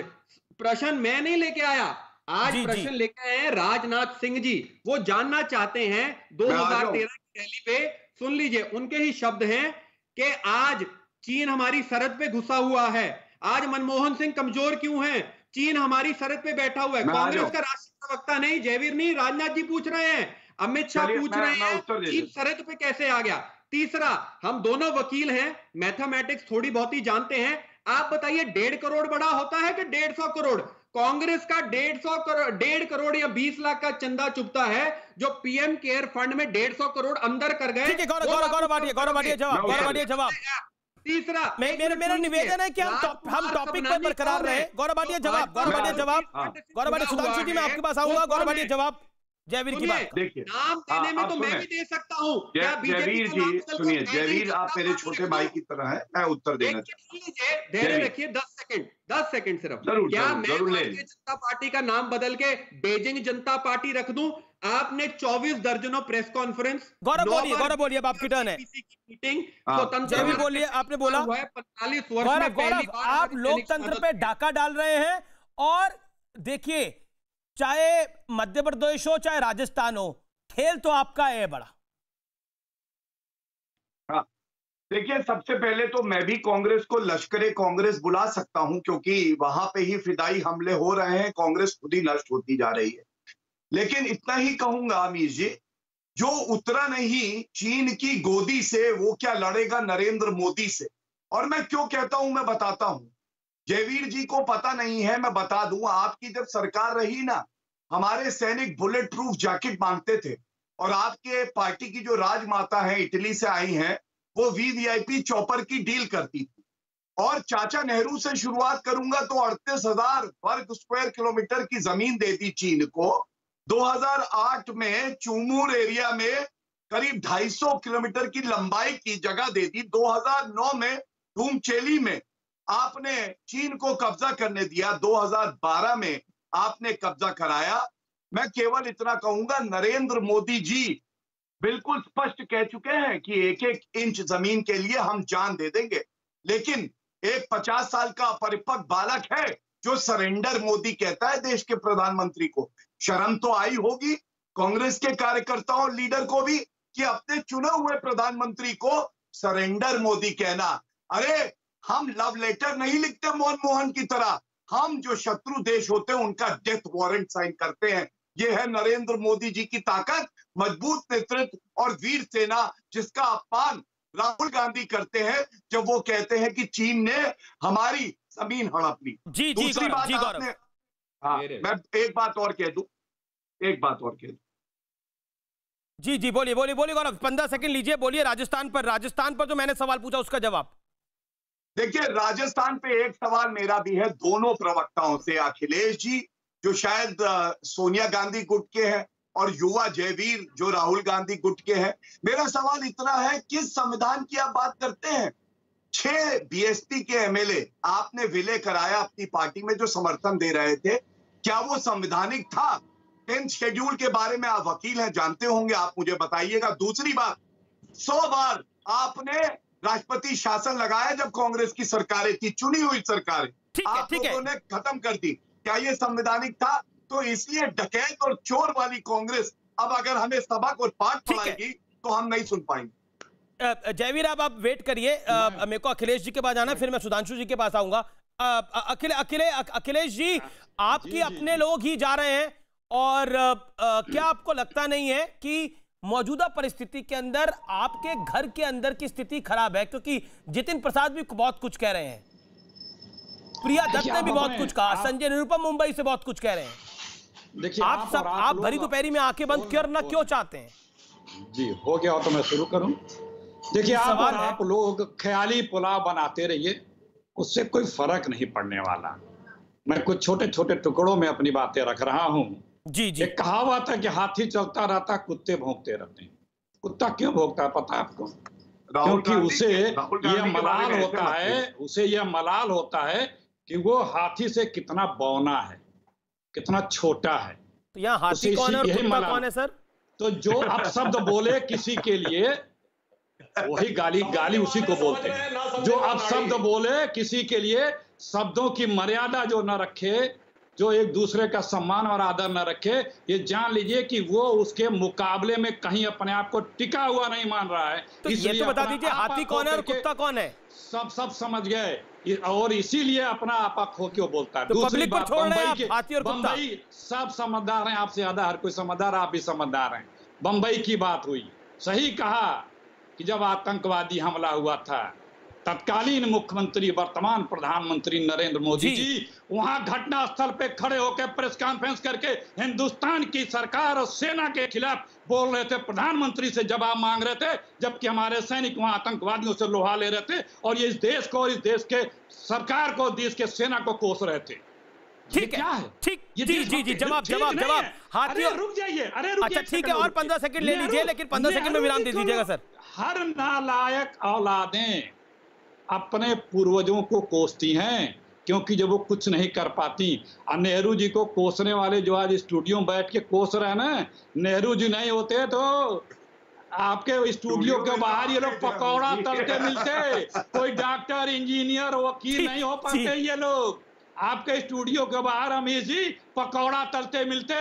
प्रश्न मैं नहीं लेके आया, आज प्रश्न लेके आए राजनाथ सिंह जी। वो जानना चाहते हैं 2013 की रैली पे, सुन लीजिए, उनके ही शब्द हैं कि आज चीन हमारी सरहद पे घुसा हुआ है, आज मनमोहन सिंह कमजोर क्यों है, चीन हमारी सरहद पे बैठा हुआ है। कांग्रेस का राष्ट्रीय प्रवक्ता नहीं, जयवीर नहीं, राजनाथ जी पूछ रहे हैं, अमित शाह पूछ रहे हैं, चीन सरहद पे कैसे आ गया। तीसरा, हम दोनों वकील हैं, मैथमेटिक्स थोड़ी बहुत ही जानते हैं। आप बताइए 1.5 करोड़ बड़ा होता है कि 150 करोड़? कांग्रेस का 1.5 करोड़ या 20 लाख का चंदा चुभता है, जो पीएम केयर फंड में 150 करोड़ अंदर कर गए। ठीक है, गौरव भाटिया जवाब। तीसरा मेरा निवेदन है कि हम टॉपिक पर बरकरार रहे। गौरव भाटिया जवाब। गौरव भाटिया, सुधांशु जी मैं आपके पास आऊंगा। गौरव भाटिया जवाब जयवीर की बात। देखिए, नाम देने में तो मैं भी दे सकता हूँ। जयवीर जी सुनिए, जयवीर आप मेरे छोटे भाई की तरह हैं, मैं उत्तर देना चाहता हूँ। धैर्य रखिए 10 सेकंड सिर्फ। क्या मैं भारतीय जनता पार्टी का नाम बदल के बेजिंग जनता पार्टी रख दूं? आपने 24 दर्जनों प्रेस कॉन्फ्रेंस। गौरव बोलिए, अब आपकी टर्न है। मीटिंग जयवीर बोलिए, आपने बोला 45 वर्ष में पहली बार आप लोकतंत्र पे डाका डाल रहे हैं। और देखिए, चाहे मध्य प्रदेश हो चाहे राजस्थान हो, खेल तो आपका है बड़ा। हाँ, देखिए, सबसे पहले तो मैं भी कांग्रेस को लश्करे कांग्रेस बुला सकता हूं, क्योंकि वहां पे ही फिदाई हमले हो रहे हैं, कांग्रेस खुद ही नष्ट होती जा रही है। लेकिन इतना ही कहूंगा अमीर जी, जो उतरा नहीं चीन की गोदी से, वो क्या लड़ेगा नरेंद्र मोदी से। और मैं क्यों कहता हूं, मैं बताता हूं। जयवीर जी को पता नहीं है, मैं बता दूं, आपकी जब सरकार रही ना, हमारे सैनिक बुलेट प्रूफ जैकेट मांगते थे। और आपके पार्टी की जो राजमाता है, इटली से आई हैं, वो वीवीआईपी चॉपर की डील करती थी। और चाचा नेहरू से शुरुआत करूंगा तो 38,000 वर्ग स्क्वायर किलोमीटर की जमीन दे दी चीन को। 2008 में चुमूर एरिया में करीब 250 किलोमीटर की लंबाई की जगह दे दी। 2009 में धूमचेली में आपने चीन को कब्जा करने दिया। 2012 में आपने कब्जा कराया। मैं केवल इतना कहूंगा, नरेंद्र मोदी जी बिल्कुल स्पष्ट कह चुके हैं कि 1-1 इंच जमीन के लिए हम जान दे देंगे। लेकिन एक 50 साल का परिपक्व बालक है जो सरेंडर मोदी कहता है देश के प्रधानमंत्री को। शर्म तो आई होगी कांग्रेस के कार्यकर्ताओं और लीडर को भी कि अपने चुने हुए प्रधानमंत्री को सरेंडर मोदी कहना। अरे, हम लव लेटर नहीं लिखते मनमोहन की तरह, हम जो शत्रु देश होते हैं उनका डेथ वारंट साइन करते हैं। ये है नरेंद्र मोदी जी की ताकत, मजबूत नेतृत्व और वीर सेना, जिसका अपमान राहुल गांधी करते हैं जब वो कहते हैं कि चीन ने हमारी जमीन हड़प ली। दूसरी बात आपने, हाँ, मैं एक बात और कह दूं। जी बोलिए गौरव, 15 सेकंड लीजिए, बोलिए। राजस्थान पर जो मैंने सवाल पूछा उसका जवाब। देखिए, राजस्थान पे एक सवाल मेरा भी है दोनों प्रवक्ताओं से, अखिलेश जी जो शायद सोनिया गांधी गुट के हैं और युवा जयवीर जो राहुल गांधी गुट के हैं। मेरा सवाल इतना है, किस संविधान की आप बात करते हैं? 6 बीएसपी के एमएलए आपने विलय कराया अपनी पार्टी में जो समर्थन दे रहे थे, क्या वो संवैधानिक था? 10th शेड्यूल के बारे में आप वकील हैं, जानते होंगे, आप मुझे बताइएगा। दूसरी बात, 100 बार आपने राष्ट्रपति शासन लगाया जब कांग्रेस की सरकारें थी, चुनी हुई सरकारें, आप लोगों ने खत्म कर दी। क्या ये संवैधानिक था? तो इसलिए डकैत और चोर वाली कांग्रेस अब अगर हमें सबक और पाठ पढ़ाएगी तो हम नहीं सुन पाएंगे। जयवीर, आप वेट करिए, मेरे को अखिलेश जी के पास जाना है, फिर मैं सुधांशु जी के पास आऊंगा। अखिलेश जी, आपके अपने लोग ही जा रहे हैं, और क्या आपको लगता नहीं है कि मौजूदा परिस्थिति के अंदर आपके घर के अंदर की स्थिति खराब है? क्योंकि जितिन प्रसाद भी बहुत कुछ कह रहे हैं, प्रिया दत्त ने भी बहुत कुछ कहा, संजय निरुपम मुंबई से बहुत कुछ कह रहे हैं। देखिए, आप भरी दोपहरी में आंखें बंद करना क्यों चाहते हैं? जी, हो गया हो तो मैं शुरू करूं। देखिए, आप लोग ख्याली पुलाव बनाते रहिए, उससे कोई फर्क नहीं पड़ने वाला। मैं कुछ छोटे छोटे टुकड़ों में अपनी बातें रख रहा हूं। जी। एक कहावत है कि हाथी चलता रहता, कुत्ते भौंकते रहते हैं। कुत्ता क्यों भौंकता है पता है आपको? क्योंकि उसे यह मलाल होता है कि वो हाथी से कितना बौना है, कितना छोटा है। तो यहाँ हाथी कौन है और कुत्ता कौन है सर? तो जो अपशब्द बोले किसी के लिए, वही गाली उसी को बोलते हैं। जो अपशब्द बोले किसी के लिए, शब्दों की मर्यादा जो न रखे, जो एक दूसरे का सम्मान और आदर न रखे, ये जान लीजिए कि वो उसके मुकाबले में कहीं अपने आप को टिका हुआ नहीं मान रहा है। तो ये तो बता दीजिए, हाथी कौन है और कुत्ता कौन है? सब समझ गए, और इसीलिए अपना आपा खो के बोलता है। तो दूसरी बात, बंबई सब समझदार हैं, आपसे ज्यादा हर कोई समझदार, आप भी समझदार हैं। बंबई की बात हुई, सही कहा कि जब आतंकवादी हमला हुआ था तत्कालीन मुख्यमंत्री वर्तमान प्रधानमंत्री नरेंद्र मोदी जी वहां घटना स्थल पे खड़े होकर प्रेस कॉन्फ्रेंस करके हिंदुस्तान की सरकार और सेना के खिलाफ बोल रहे थे, प्रधानमंत्री से जवाब मांग रहे थे, जबकि हमारे सैनिक वहां आतंकवादियों से लोहा ले रहे थे और ये इस देश को और इस देश के सरकार को, देश के सेना को कोस रहे थे। ठीक है, ठीक, जी, जवाब हाथी, रुक जाइए, अच्छा ठीक है, और 15 सेकंड ले लीजिए, लेकिन 15 सेकंड में विराम दे दीजिएगा सर। हर नालायक औलादें अपने पूर्वजों को कोसती हैं, क्योंकि जब वो कुछ नहीं कर पाती। नेहरू जी को कोसने वाले जो आज स्टूडियो में बैठ के कोस रहे हैं ना, नेहरू जी नहीं होते तो आपके स्टूडियो के बाहर ये लोग पकौड़ा तलते मिलते, कोई डॉक्टर, इंजीनियर, वकील नहीं हो पाते ये लोग। आपके स्टूडियो के बाहर अमीर जी पकौड़ा तलते मिलते।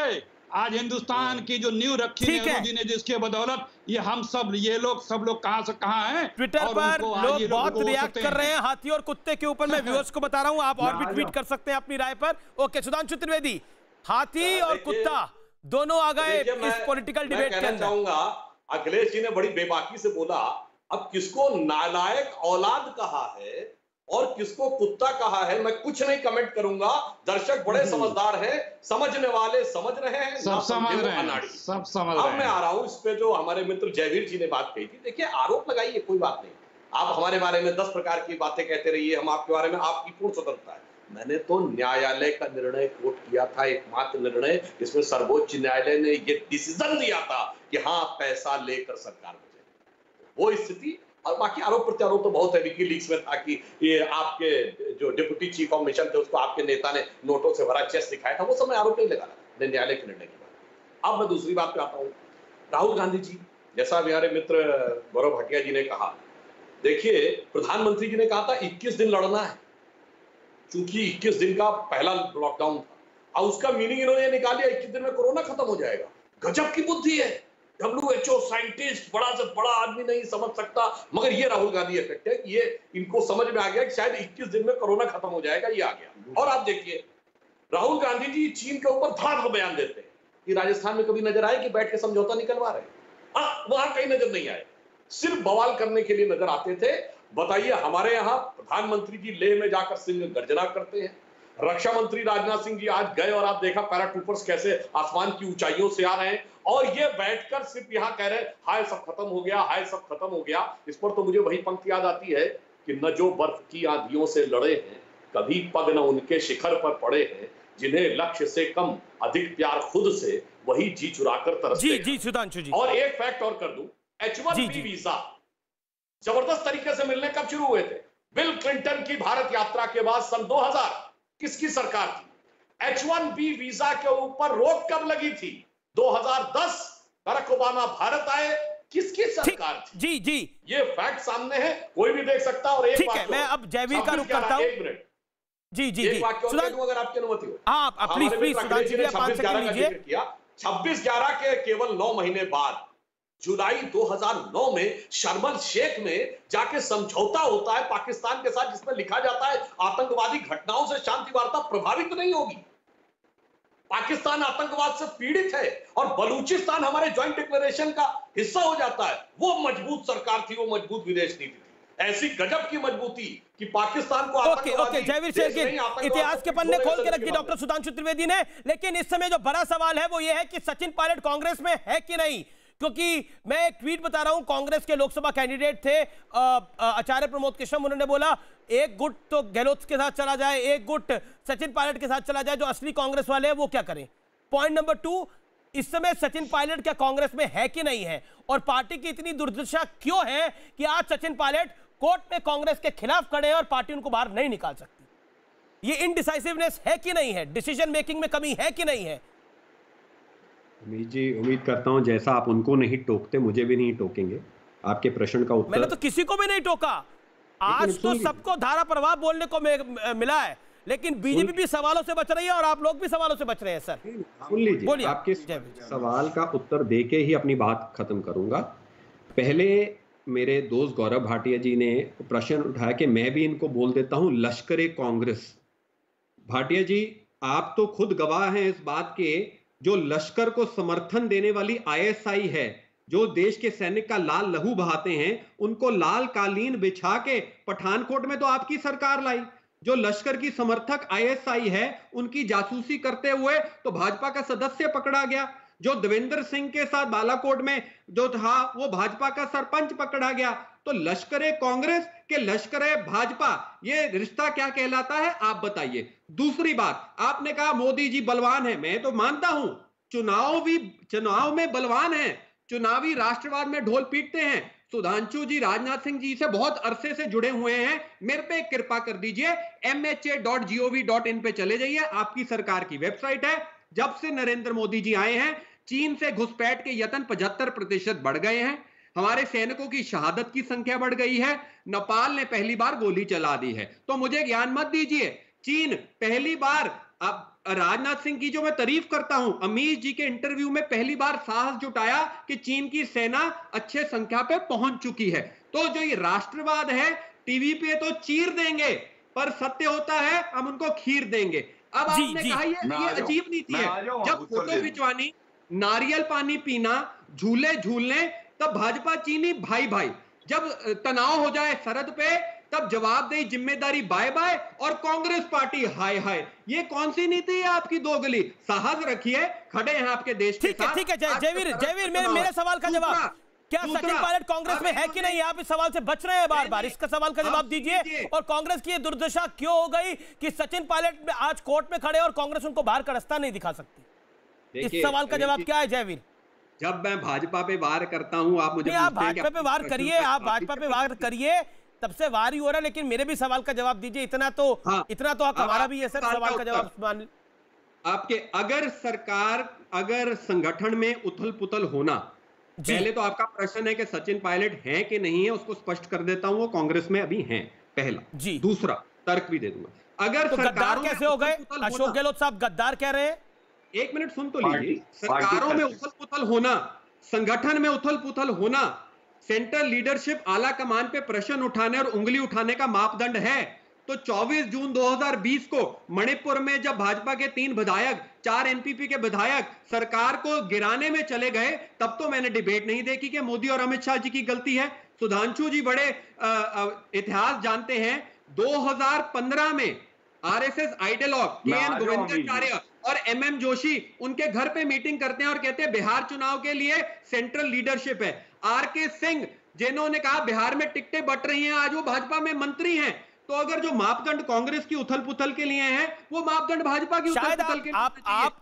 आज हिंदुस्तान की जो नींव रखी नेहरू जी ने, जिसके बदौलत ये हम सब, ये लोग सब लोग कहां से कहां हैं। ट्विटर पर लोग बहुत रिएक्ट कर रहे हैं हाथी और कुत्ते के ऊपर। मैं व्यूअर्स को बता रहा हूं, आप और भी ट्वीट कर सकते हैं अपनी राय पर। ओके, सुधांशु त्रिवेदी, हाथी और कुत्ता दोनों आ गए इस पॉलिटिकल डिबेट के अंदर। चाहूंगा, अखिलेश जी ने बड़ी बेबाकी से बोला, अब किसको नालायक औलाद कहा है और किसको कुत्ता कहा है, मैं कुछ नहीं कमेंट करूंगा। दर्शक बड़े समझदार हैं, समझने वाले समझ रहे हैं, सब समझ रहे हैं, सब समझ रहे हैं। अब मैं आ रहा हूं इस पे जो हमारे मित्र जयवीर जी ने बात कही थी। देखिए, आरोप लगाइए, कोई बात नहीं, आप हमारे बारे में 10 प्रकार की बातें कहते रहिए, हम आपके बारे में, आपकी पूर्ण स्वतंत्रता है। मैंने तो न्यायालय का निर्णय कोट किया था, एकमात्र निर्णय जिसमें सर्वोच्च न्यायालय ने ये डिसीजन दिया था कि हाँ, पैसा लेकर सरकार बचे, वो स्थिति। और बाकी आरोप प्रत्यारोप तो बहुत है। विकीलीक्स में था कि ये आपके जो डिप्टी चीफ ऑफ मिशन थे, उसको आपके नेता ने नोटों से भरा चेस्ट दिखाया था, वो सब मैं आरोप नहीं लगा रहा, न्यायालय के निर्णय की बात। अब मैं दूसरी बात पे आता हूँ। राहुल गांधी जी, जैसा हमारे मित्र गौरव भाटिया जी ने कहा, देखिए प्रधानमंत्री जी ने कहा था 21 दिन लड़ना है, क्योंकि 21 दिन का पहला लॉकडाउन था, और उसका मीनिंग इन्होंने निकाल लिया 21 दिन में कोरोना खत्म हो जाएगा। गजब की बुद्धि है। WHO साइंटिस्ट, बड़ा से बड़ा आदमी नहीं समझ सकता, मगर ये राहुल गांधी इफेक्ट है कि ये इनको समझ में आ गया कि शायद 21 दिन में कोरोना खत्म हो जाएगा, ये आ गया। और आप देखिए, राहुल गांधी जी चीन के ऊपर धड़ाधड़ बयान देते हैं कि राजस्थान में कभी नजर आए कि बैठ के समझौता निकलवा रहे हैं? वहां कहीं नजर नहीं आए, सिर्फ बवाल करने के लिए नजर आते थे। बताइए, हमारे यहाँ प्रधानमंत्री जी लेह में जाकर सिंह गर्जना करते हैं, रक्षा मंत्री राजनाथ सिंह जी आज गए और आप देखा पैराट्रूपर्स कैसे आसमान की ऊंचाइयों से आ रहे हैं, और ये बैठकर सिर्फ यहाँ कह रहे हैं हाय सब खत्म हो गया, हाय सब खत्म हो गया। इस पर तो मुझे वही पंक्ति याद आती है कि न जो बर्फ की आंधियों से लड़े हैं, कभी पग न उनके शिखर पर पड़े हैं, जिन्हें लक्ष्य से कम अधिक प्यार खुद से, वही जी चुराकर तरसते हैं। जी सुधांशु जी, और एक फैक्ट और कर दूं, H1B वीजा जबरदस्त तरीके से मिलने कब शुरू हुए थे? बिल क्लिंटन की भारत यात्रा के बाद सन 2000। किसकी सरकार थी? H1B वीजा के ऊपर रोक कब लगी थी? 2010 बराक ओबामा भारत आए, किसकी सरकार थी? जी ये फैक्ट सामने है, कोई भी देख सकता। और एक ठीक है, मैं अब जयवीर का रुख करता हूं। एक मिनट, जी एक वाक्य और दूं अगर आपकी अनुमति हो। आप प्लीज 5 सेकंड लीजिए। 26/11 के केवल 9 महीने बाद जुलाई 2009 में शर्म शेख में जाके समझौता होता है पाकिस्तान के साथ, जिसमें लिखा जाता है आतंकवादी घटनाओं से शांति वार्ता प्रभावित नहीं होगी। पाकिस्तान आतंकवाद से पीड़ित है और बलूचिस्तान हमारे ज्वाइंट डिक्लेरेशन का हिस्सा हो जाता है। वो मजबूत सरकार थी, वो मजबूत विदेश नीति थी, ऐसी गजब की मजबूती कि पाकिस्तान को ओके जयवीर शेरगिल इतिहास के पन्ने खोल के रख दिए डॉक्टर सुधांशु त्रिवेदी ने। लेकिन इस समय जो बड़ा सवाल है वो ये है कि सचिन पायलट कांग्रेस में है कि नहीं, क्योंकि मैं एक ट्वीट बता रहा हूं, कांग्रेस के लोकसभा कैंडिडेट थे आचार्य प्रमोद कृष्णम, उन्होंने बोला एक गुट तो गहलोत के साथ चला जाए, एक गुट सचिन पायलट के साथ चला जाए, जो असली कांग्रेस वाले हैं वो क्या करें। पॉइंट नंबर 2, इस समय सचिन पायलट क्या कांग्रेस में है कि नहीं है, और पार्टी की इतनी दुर्दशा क्यों है कि आज सचिन पायलट कोर्ट में कांग्रेस के खिलाफ खड़े हैं और पार्टी उनको बाहर नहीं निकाल सकती। ये इनडिसाइसिवनेस है कि नहीं है, डिसीजन मेकिंग में कमी है कि नहीं है? अमित जी, उम्मीद करता हूं जैसा आप उनको नहीं टोकते, मुझे भी नहीं टोकेंगे। आपके प्रश्न का उत्तर मैंने तो किसी को भी नहीं टोका। आज तो सबको धारा प्रवाह बोलने को मिला है, लेकिन बीजेपी भी सवालों से बच रही है और आप लोग भी सवालों से बच रहे हैं। सर सुन लीजिए, आपके सवाल का उत्तर देके ही अपनी बात खत्म करूंगा। पहले मेरे दोस्त गौरव भाटिया जी ने प्रश्न उठाया कि मैं भी इनको बोल देता हूं लश्कर ए कांग्रेस। भाटिया जी, आप तो खुद गवाह हैं इस बात के, जो लश्कर को समर्थन देने वाली ISI है जो देश के सैनिक का लाल लहू बहाते हैं, उनको लाल कालीन बिछा के पठानकोट में तो आपकी सरकार लाई। जो लश्कर की समर्थक आईएसआई है, उनकी जासूसी करते हुए तो भाजपा का सदस्य पकड़ा गया। जो देवेंद्र सिंह के साथ बालाकोट में जो था, वो भाजपा का सरपंच पकड़ा गया। तो लश्करे कांग्रेस के लश्करे भाजपा, ये रिश्ता क्या कहलाता है, आप बताइए। दूसरी बात, आपने कहा मोदी जी बलवान है, मैं तो मानता हूं, चुनाव में बलवान है, चुनावी राष्ट्रवाद में ढोल पीटते हैं। सुधांशु जी राजनाथ सिंह जी से बहुत अरसे से जुड़े हुए हैं, मेरे पे कृपा कर दीजिए, mha.gov.in पे चले जाइए, आपकी सरकार की वेबसाइट है। जब से नरेंद्र मोदी जी आए हैं, चीन से घुसपैठ के यत्न 75% बढ़ गए हैं, हमारे सैनिकों की शहादत की संख्या बढ़ गई है, नेपाल ने पहली बार गोली चला दी है। तो मुझे ज्ञान मत दीजिए, चीन पहली बार, अब राजनाथ सिंह की जो मैं तारीफ करता हूं, अमीश जी के इंटरव्यू में पहली बार साहस जुटाया कि चीन की सेना अच्छे संख्या पे पहुंच चुकी है। तो जो ये राष्ट्रवाद है, टीवी पे तो चीर देंगे, पर सत्य होता है हम उनको खीर देंगे। अब आपने कहा ये अजीब नीति है, जब फोटो खिंचवानी, नारियल पानी पीना, झूले झूलने, तब भाजपा चीनी भाई भाई, जब तनाव हो जाए सरहद पे तब जवाबदेही जिम्मेदारी बाय बाय, और कांग्रेस पार्टी हाय हाय। ये कौन सी नीति है आपकी दोगली? साहस रखिए, खड़े हैं आपके देश के साथ। ठीक है जयवीर, मेरे सवाल का जवाब, क्या सचिन पायलट कांग्रेस में है कि नहीं? आप इस सवाल से बच रहे हैं बार बार, इसका सवाल का जवाब दीजिए। और कांग्रेस की ये दुर्दशा क्यों हो गई कि सचिन पायलट आज कोर्ट में खड़े और कांग्रेस उनको बाहर का रास्ता नहीं दिखा सकती? इस सवाल का जवाब क्या है जयवीर? जब मैं भाजपा पे वार करता हूं, आप मुझे आप भाजपा पे वार करिए, आप भाजपा पे वार करिए, तब से वार ही हो रहा है, लेकिन मेरे भी सवाल का जवाब दीजिए। इतना तो हमारा भी है सर, सवाल का जवाब आपके। अगर संगठन में उथल पुथल होना, पहले तो आपका प्रश्न है कि सचिन पायलट है कि नहीं है, उसको स्पष्ट कर देता हूं, वो कांग्रेस में अभी हैं, पहला जी। दूसरा तर्क भी दे दूंगा, अगर तो गद्दार कैसे हो गए? अशोक गहलोत साहब गद्दार कह रहे हैं। एक मिनट सुन तो लीजिए। सरकारों में उथल पुथल होना, संगठन में उथल पुथल होना, सेंट्रल लीडरशिप आला कमान पे प्रश्न उठाने और उंगली उठाने का मापदंड है। तो 24 जून 2020 को मणिपुर में जब भाजपा के 3 विधायक, 4 एनपीपी के विधायक सरकार को गिराने में चले गए, तब तो मैंने डिबेट नहीं देखी कि मोदी और अमित शाह जी की गलती है। सुधांशु जी बड़े इतिहास जानते हैं, 2015 में आरएसएस आइडियोलॉग के.एन. गोविंदाचार्य और एमएम जोशी उनके घर पे मीटिंग करते हैं और कहते हैं बिहार चुनाव के लिए सेंट्रल लीडरशिप है। आरके सिंह जिन्होंने कहा बिहार में टिकटें बट रही हैं, आज वो भाजपा में मंत्री हैं। तो अगर जो मापदंड कांग्रेस की उथल पुथल के लिए हैं, वो मापदंड भाजपा की उथल पुथल के लिए।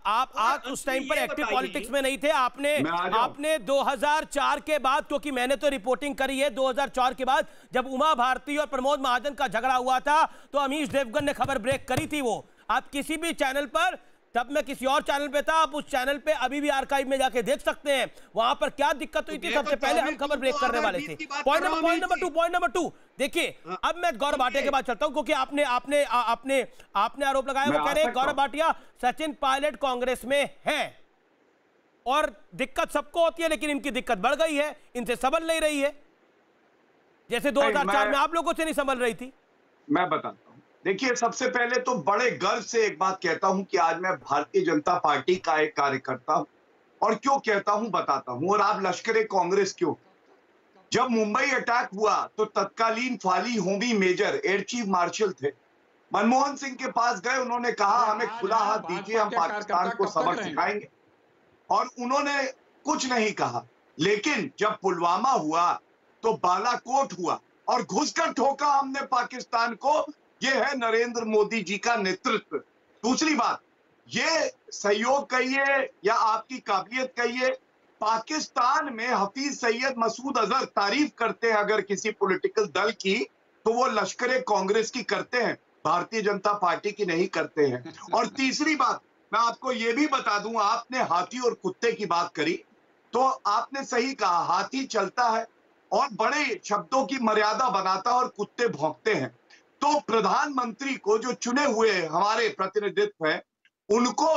आप उस टाइम पर एक्टिव पॉलिटिक्स में नहीं थे। आपने 2004 के बाद, क्योंकि मैंने तो रिपोर्टिंग करी है 2004 के बाद, जब उमा भारती और प्रमोद महाजन का झगड़ा हुआ था, तो अमीश देवगन ने खबर ब्रेक करी थी। वो आप किसी भी चैनल पर, तब मैं किसी और चैनल पे था, आप उस चैनल पे अभी भी आर्काइव में जाके देख सकते हैं, वहां पर क्या दिक्कत हुई थी। सबसे पहले हम खबर ब्रेक करने वाले थे। पॉइंट नंबर 2 देखिए, अब मैं गौरव भाटिया के बाद चलता हूं, क्योंकि आपने आरोप लगाया, वो कह रहे हैं गौरव भाटिया सचिन पायलट कांग्रेस में है और दिक्कत सबको होती है, लेकिन इनकी दिक्कत बढ़ गई है, इनसे संभल नहीं रही है, जैसे 2004 में आप लोगों से नहीं संभल रही थी। मैं बताता हूं, देखिए, सबसे पहले तो बड़े गर्व से एक बात कहता हूं कि आज मैं भारतीय जनता पार्टी का एक कार्यकर्ता हूं, और क्यों कहता हूं बताता हूं। और आप लश्कर कांग्रेस क्यों? जब मुंबई अटैक हुआ तो तत्कालीन Fali Homi Major air chief marshal थे, मनमोहन सिंह के पास गए, उन्होंने कहा हमें खुला हाथ दीजिए, हम पाकिस्तान को सबक सिखाएंगे, और उन्होंने कुछ नहीं कहा। लेकिन जब पुलवामा हुआ तो बालाकोट हुआ और घुसकर ठोका हमने पाकिस्तान को। ये है नरेंद्र मोदी जी का नेतृत्व। दूसरी बात, ये सहयोग कहिए या आपकी काबिलियत कहिए, पाकिस्तान में हफीज सईद, मसूद अजहर तारीफ करते हैं अगर किसी पॉलिटिकल दल की, तो वो लश्कर कांग्रेस की करते हैं, भारतीय जनता पार्टी की नहीं करते हैं। और तीसरी बात, मैं आपको ये भी बता दूं, आपने हाथी और कुत्ते की बात करी, तो आपने सही कहा, हाथी चलता है और बड़े शब्दों की मर्यादा बनाता है और कुत्ते भौंकते हैं। तो प्रधानमंत्री को जो चुने हुए हमारे प्रतिनिधित्व है, उनको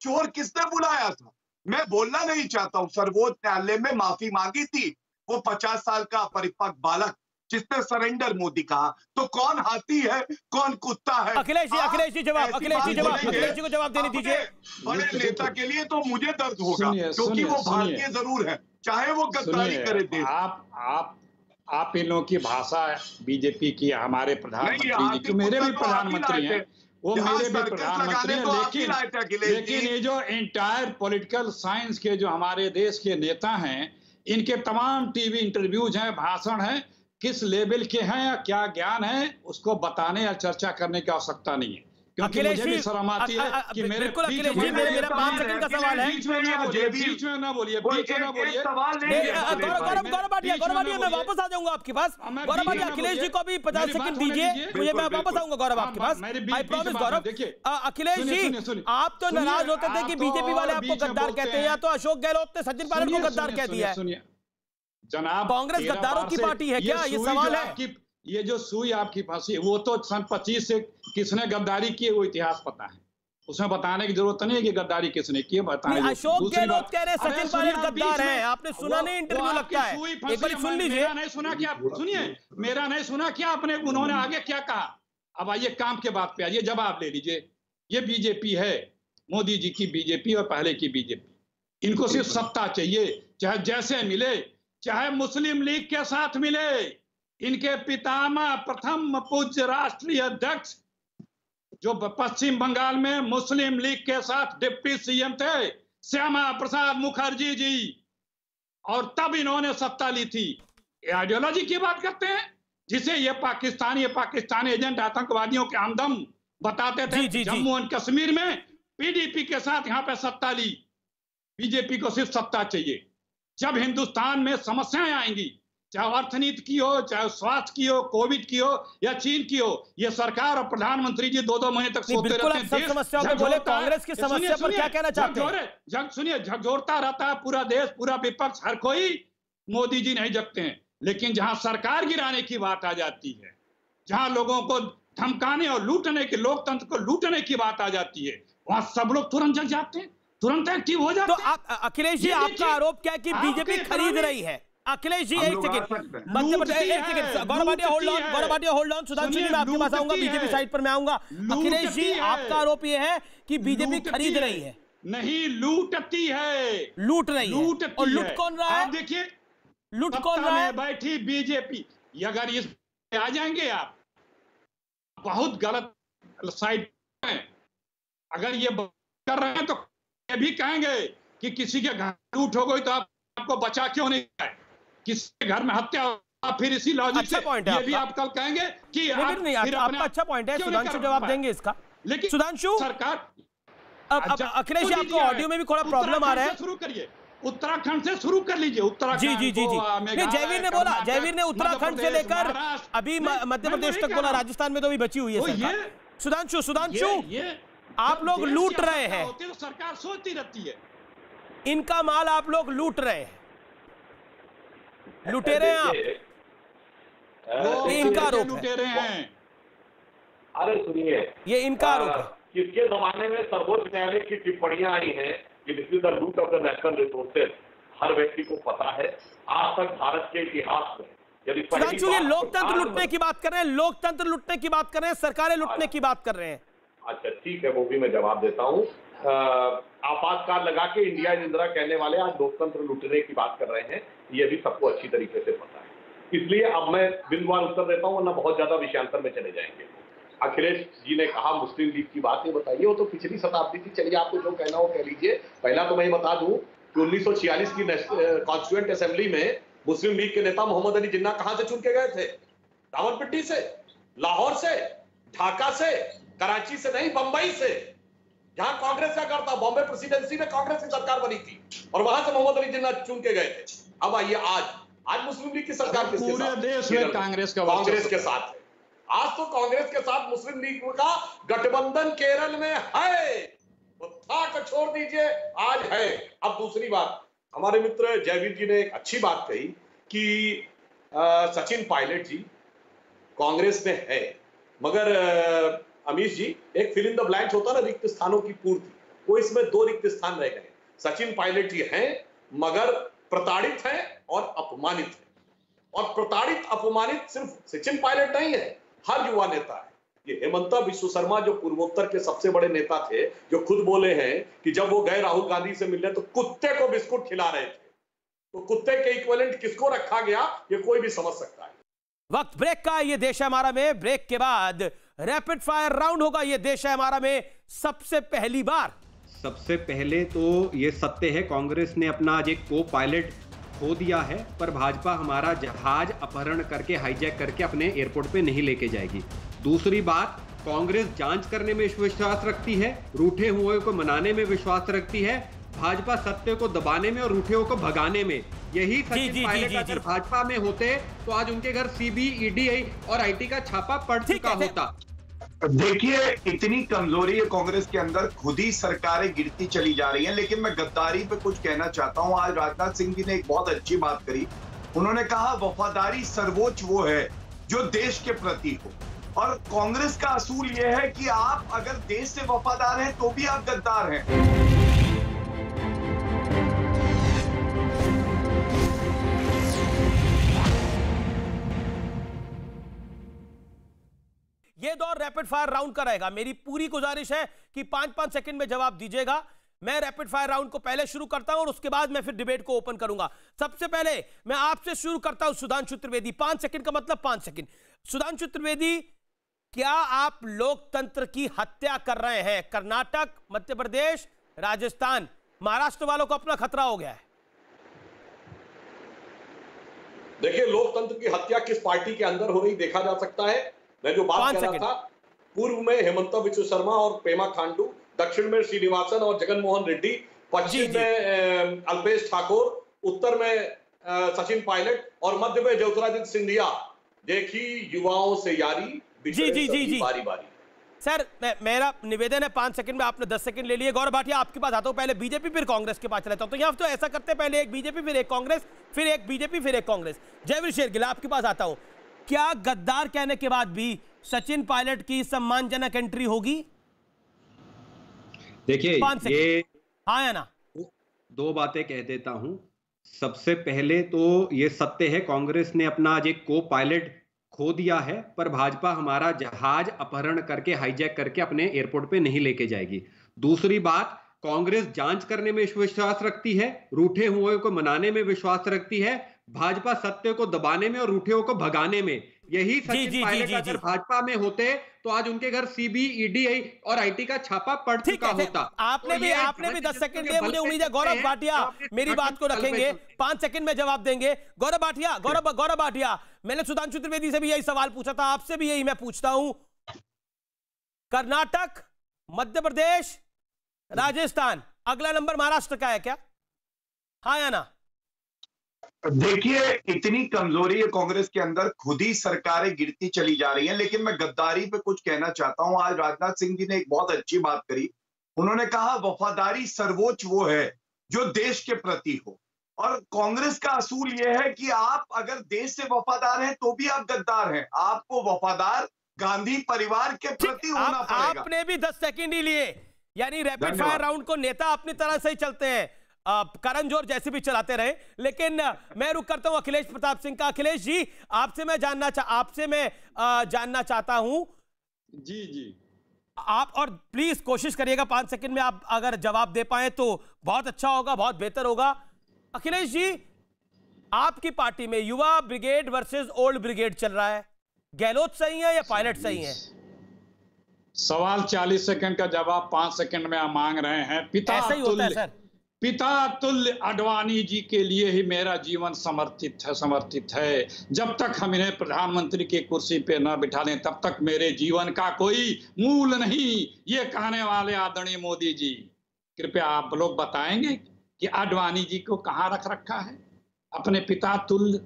चोर किसने बुलाया था? मैं बोलना नहीं चाहता हूं, सर्वोच्च न्यायालय में माफी मांगी थी वो 50 साल का परिपक्व बालक, जिसने सरेंडर मोदी कहा। तो कौन हाथी है, कौन कुत्ता है? अखिलेश जी जवाब, अखिलेश जी को जवाब देने दीजिए। बड़े नेता के लिए तो मुझे दर्द होगा, क्योंकि वो भारतीय जरूर है, चाहे वो गद्दारी करे देश। आप इन लोगों की भाषा बीजेपी की, हमारे प्रधानमंत्री जी की, मेरे भी प्रधानमंत्री हैं, वो मेरे भी प्रधानमंत्री हैं, लेकिन ये जो एंटायर पॉलिटिकल साइंस के जो हमारे देश के नेता हैं, इनके तमाम टीवी इंटरव्यूज हैं, भाषण हैं, किस लेवल के हैं या क्या ज्ञान है, उसको बताने या चर्चा करने की आवश्यकता नहीं है। क्योंकि मुझे भी शर्म आती है कि मेरे मेरा 5 सेकंड का सवाल है। बीच में ना बोलिए, बीच में ना बोलिए। गौरव भाटिया, मैं वापस आ जाऊंगा आपके पास। गौरव भाटिया, अखिलेश जी को भी 50 सेकंड दीजिए मुझे, मैं वापस आऊंगा गौरव आपके पास। आई प्रॉमिस गौरव। अखिलेश जी, आप तो नाराज होते थे कि बीजेपी वाले आपको गद्दार कहते हैं, या तो अशोक गहलोत ने सचिन पायलट को गद्दार कह दिया है। जनाब, कांग्रेस गद्दारों की पार्टी है क्या? ये सवाल है। ये जो सुई आपकी फांसी, वो तो सन 25 से किसने गद्दारी की वो इतिहास पता है, उसमें बताने की जरूरत नहीं है कि गद्दारी किसने की, बताने। अशोक गहलोत कह रहे हैं सचिन पायलट गद्दार हैं, आपने सुना नहीं? इंटरव्यू लगता है, एक बार सुन लीजिए। मेरा नहीं सुना क्या? सुनिए, मेरा नहीं सुना क्या आपने? उन्होंने आगे क्या कहा? अब आइए काम के बात पे आइए, जवाब ले लीजिए। ये बीजेपी है, मोदी जी की बीजेपी और पहले की बीजेपी। इनको सिर्फ सत्ता चाहिए, चाहे जैसे मिले, चाहे मुस्लिम लीग के साथ मिले। इनके पितामह प्रथम पूज्य राष्ट्रीय अध्यक्ष जो पश्चिम बंगाल में मुस्लिम लीग के साथ डिप्टी सीएम थे, श्यामा प्रसाद मुखर्जी जी, और तब इन्होंने सत्ता ली थी। आइडियोलॉजी की बात करते हैं, जिसे ये पाकिस्तानी एजेंट आतंकवादियों के हमदम बताते थे। जम्मू एंड कश्मीर में पीडीपी के साथ यहाँ पे सत्ता ली। बीजेपी को सिर्फ सत्ता चाहिए। जब हिंदुस्तान में समस्याएं आएंगी, चाहे अर्थनीति की हो, चाहे स्वास्थ्य की हो, कोविड की हो या चीन की हो, ये सरकार और प्रधानमंत्री जी 2-2 महीने तक सोते रहते हैं। समस्याओं पे बोले, कांग्रेस की समस्या पर क्या कहना चाहते हैं? सुनिए, झकझोरता रहता है पूरा देश, पूरा विपक्ष, हर कोई। मोदी जी नहीं जगते हैं, लेकिन जहां सरकार गिराने की बात आ जाती है, जहां लोगों को धमकाने और लूटने के, लोकतंत्र को लूटने की बात आ जाती है, वहां सब लोग तुरंत जग जाते हैं, तुरंत एक्टिव हो जाते हैं। तो अखिलेश जी, आपका आरोप क्या है कि बीजेपी खरीद रही है? अखिलेश जी, एक second, Gaurav Bhatia hold on. Sudhanshu ji, मैं आपके पास आऊंगा, बीजेपी साइड पर मैं आऊंगा। अखिलेश जी, आपका आरोप यह है कि बीजेपी खरीद रही है? नहीं, लूटती है। लूट रही है। और लूट कौन रहा है? आप देखिए, लूट कौन रहा है? बैठी बीजेपी। अगर इस आ जाएंगे आप, बहुत गलत साइड है। अगर ये कर रहे हैं तो ये भी कहेंगे कि किसी के घर लूट हो गई तो आपको बचा क्यों नहीं है, किसी के घर में हत्या हो, फिर इसी लॉजिक अच्छा से ये भी आप कल कहेंगे कि आपका अच्छा पॉइंट है। सुधांशु जवाब देंगे इसका। लेकिन सुधांशु, सरकार, अखिलेश जी, आपको ऑडियो में भी थोड़ा प्रॉब्लम आ रहा है। शुरू करिए, उत्तराखंड से शुरू कर लीजिए। उत्तराखंड, जी। जयवीर ने बोला, जयवीर ने उत्तराखंड से लेकर अभी मध्य प्रदेश तक बोला, राजस्थान में तो अभी बची हुई है सरकार। सुधांशु, आप लोग लूट रहे हैं, तो सरकार सोचती रहती है। इनका माल आप लोग लूट रहे हैं, लुटेरे हैं आप, ये इनका आरोप है। अरे सुनिए, ये इनका आरोप है। किसके जमाने में सर्वोच्च न्यायालय की टिप्पणियां आई हैं कि this is the loot of the national resources, हर व्यक्ति को पता है। आज तक भारत के इतिहास में यदि सुधांशु, ये लोकतंत्र लूटने की बात कर रहे हैं, लोकतंत्र लूटने की बात कर रहे हैं, सरकारें लूटने की बात कर रहे हैं। अच्छा ठीक है, वो भी मैं जवाब देता हूँ। आपातकाल लगा के इंडिया इंदिरा कहने वाले आज लोकतंत्र लूटने की बात कर रहे हैं, ये भी सबको अच्छी तरीके से पता है। इसलिए अब मैं बिंदुवार उत्तर देता हूँ, वरना बहुत ज्यादा विषयांतर में चले जाएंगे। अखिलेश जी ने कहा मुस्लिम लीग की बात, ये बताइए, वो तो पिछली शताब्दी थी। चलिए, आपको जो कहना हो कह लीजिए। पहला तो मैं ये बता दूं कि 1946 की कॉन्स्टिट्यूएंट असेंबली में मुस्लिम लीग के नेता मोहम्मद अली जिन्ना कहां से चुन के गए थे? रावलपिंडी से, लाहौर से, ढाका से, कराची से नहीं, बंबई से, जहां कांग्रेस का घर था। बॉम्बे प्रेसिडेंसी में कांग्रेस की सरकार बनी थी और वहां से मोहम्मद अली जिन्ना चुन के गए थे। अब आइए, आज मुस्लिम लीग की सरकार किसके साथ? पूरे देश में कांग्रेस के साथ है। आज तो कांग्रेस के साथ मुस्लिम लीग का गठबंधन केरल में है, तो था छोड़ दीजिए, आज है। अब दूसरी बात, हमारे मित्र जयवीर जी ने एक अच्छी बात कही कि सचिन पायलट जी कांग्रेस में है, मगर अमीश जी, एक फिल इन द ब्लैंक्स होता ना, रिक्त स्थानों की पूर्ति, वो इसमें 2 रिक्त स्थान रह गए। सचिन पायलट जी हैं, मगर प्रताड़ित हैं और अपमानित हैं। और प्रताड़ित अपमानित सिर्फ सचिन पायलट नहीं है, हर युवा नेता है। ये हेमंता विश्व शर्मा जो पूर्वोत्तर के सबसे बड़े नेता थे, जो खुद बोले हैं कि जब वो गए राहुल गांधी से मिलने तो कुत्ते को बिस्कुट खिला रहे थे। तो कुत्ते के इक्विवेलेंट किसको रखा गया ये कोई भी समझ सकता है। वक्त ब्रेक का, ये देश है हमारा में। ब्रेक के बाद रैपिड फायर राउंड होगा, ये देश है हमारा में सबसे पहली बार। सबसे पहले तो ये सत्य है, कांग्रेस ने अपना आज एक को पायलट खो दिया है, पर भाजपा हमारा जहाज अपहरण करके हाईजैक करके अपने एयरपोर्ट पे नहीं लेके जाएगी। दूसरी बात, कांग्रेस जांच करने में विश्वास रखती है, रूठे हुए को मनाने में विश्वास रखती है, भाजपा सत्य को दबाने में और रूठे को भगाने में। यही सचिन पायलट अगर भाजपा में होते तो आज उनके घर सीबीईडी और आईटी का छापा पड़ चुका होता। देखिए, इतनी कमजोरी है कांग्रेस के अंदर, खुद ही सरकारें गिरती चली जा रही हैं। लेकिन मैं गद्दारी पे कुछ कहना चाहता हूं। आज राजनाथ सिंह जी ने एक बहुत अच्छी बात करी। उन्होंने कहा वफादारी सर्वोच्च वो है जो देश के प्रति हो, और कांग्रेस का असूल ये है कि आप अगर देश से वफादार हैं तो भी आप गद्दार हैं। ये दौर रैपिड फायर राउंड का रहेगा। मेरी पूरी गुजारिश है कि 5-5 सेकंड में जवाब दीजिएगा। मैं रैपिड फायर राउंड को पहले शुरू करता हूं और उसके बाद मैं फिर डिबेट को ओपन करूंगा। सबसे पहले मैं आपसे शुरू करता हूं सुधांशु त्रिवेदी। 5 सेकंड का मतलब 5 सेकंड। सुधांशु त्रिवेदी, क्या आप लोकतंत्र की हत्या कर रहे हैं? कर्नाटक, मध्य प्रदेश, राजस्थान, महाराष्ट्र वालों को अपना खतरा हो गया है। देखिए, लोकतंत्र की हत्या किस पार्टी के अंदर हो रही देखा जा सकता है। मैं जो बात कर रहा था, पूर्व में हेमंता विश्व शर्मा और पेमा खांडू, दक्षिण में श्रीनिवासन और जगन मोहन रेड्डी, पश्चिम में अल्पेश ठाकुर, उत्तर में सचिन पायलट और मध्य में ज्योतिरादित्य सिंधिया। देखी युवाओं से यारी, जी बारी बारी। सर, मेरा निवेदन है 5 सेकंड में, आपने 10 सेकंड ले लिए। गौरव भाटिया, आपके पास आता हूं। पहले बीजेपी फिर कांग्रेस के पास चलता हूं। तो यहाँ तो ऐसा करते हैं, पहले एक बीजेपी फिर एक कांग्रेस, फिर एक बीजेपी फिर एक कांग्रेस। जयवीर शेरगिल, आपके पास आता हूं। क्या गद्दार कहने के बाद भी सचिन पायलट की सम्मानजनक एंट्री होगी? देखिए, ये हाँ या ना? दो बातें कह देता हूं। सबसे पहले तो ये सत्य है, कांग्रेस ने अपना आज एक को पायलट खो दिया है, पर भाजपा हमारा जहाज अपहरण करके हाईजैक करके अपने एयरपोर्ट पे नहीं लेके जाएगी। दूसरी बात, कांग्रेस जांच करने में विश्वास रखती है, रूठे हुए को मनाने में विश्वास रखती है, भाजपा सत्य को दबाने में और रूठे को भगाने में। यही सचिन पायलट अगर भाजपा में होते तो आज उनके घर सीबीईडी और आईटी का छापा पड़ चुका होता। आपने भी 10 सेकंड लिए। मुझे उम्मीद है गौरव भाटिया मेरी बात को रखेंगे, 5 सेकंड में जवाब देंगे। गौरव भाटिया, मैंने सुधांशु त्रिवेदी से भी यही सवाल पूछा था, आपसे भी यही मैं पूछता हूं। कर्नाटक, मध्य प्रदेश, राजस्थान, अगला नंबर महाराष्ट्र का है क्या? हाँ या ना? देखिए, इतनी कमजोरी है कांग्रेस के अंदर, खुद ही सरकारें गिरती चली जा रही हैं। लेकिन मैं गद्दारी पे कुछ कहना चाहता हूं। आज राजनाथ सिंह जी ने एक बहुत अच्छी बात करी। उन्होंने कहा वफादारी सर्वोच्च वो है जो देश के प्रति हो, और कांग्रेस का असूल यह है कि आप अगर देश से वफादार हैं तो भी आप गद्दार हैं। आपको वफादार गांधी परिवार के प्रति होना पड़ेगा। आपने भी 10 सेकंड ही लिए, यानी रैपिड फायर राउंड को नेता अपनी तरह से ही चलते हैं, करण जोर जैसे भी चलाते रहे। लेकिन मैं रुक करता हूं अखिलेश प्रताप सिंह का। अखिलेश जी, आपसे मैं जानना चाहता हूं। जी आप, और प्लीज कोशिश करिएगा 5 सेकंड में आप अगर जवाब दे पाए तो बहुत अच्छा होगा, बहुत बेहतर होगा। अखिलेश जी, आपकी पार्टी में युवा ब्रिगेड वर्सेस ओल्ड ब्रिगेड चल रहा है, गहलोत सही है या पायलट सही है? सवाल 40 सेकंड का जवाब 5 सेकंड में आप मांग रहे हैं। ऐसा ही होता है सर। पिता तुल्य आडवाणी जी के लिए ही मेरा जीवन समर्पित है। जब तक हम इन्हें प्रधानमंत्री की कुर्सी पे न बिठा लें तब तक मेरे जीवन का कोई मूल नहीं, ये कहने वाले आदरणीय मोदी जी, कृपया आप लोग बताएंगे कि आडवाणी जी को कहाँ रख रखा है? अपने पिता तुल्य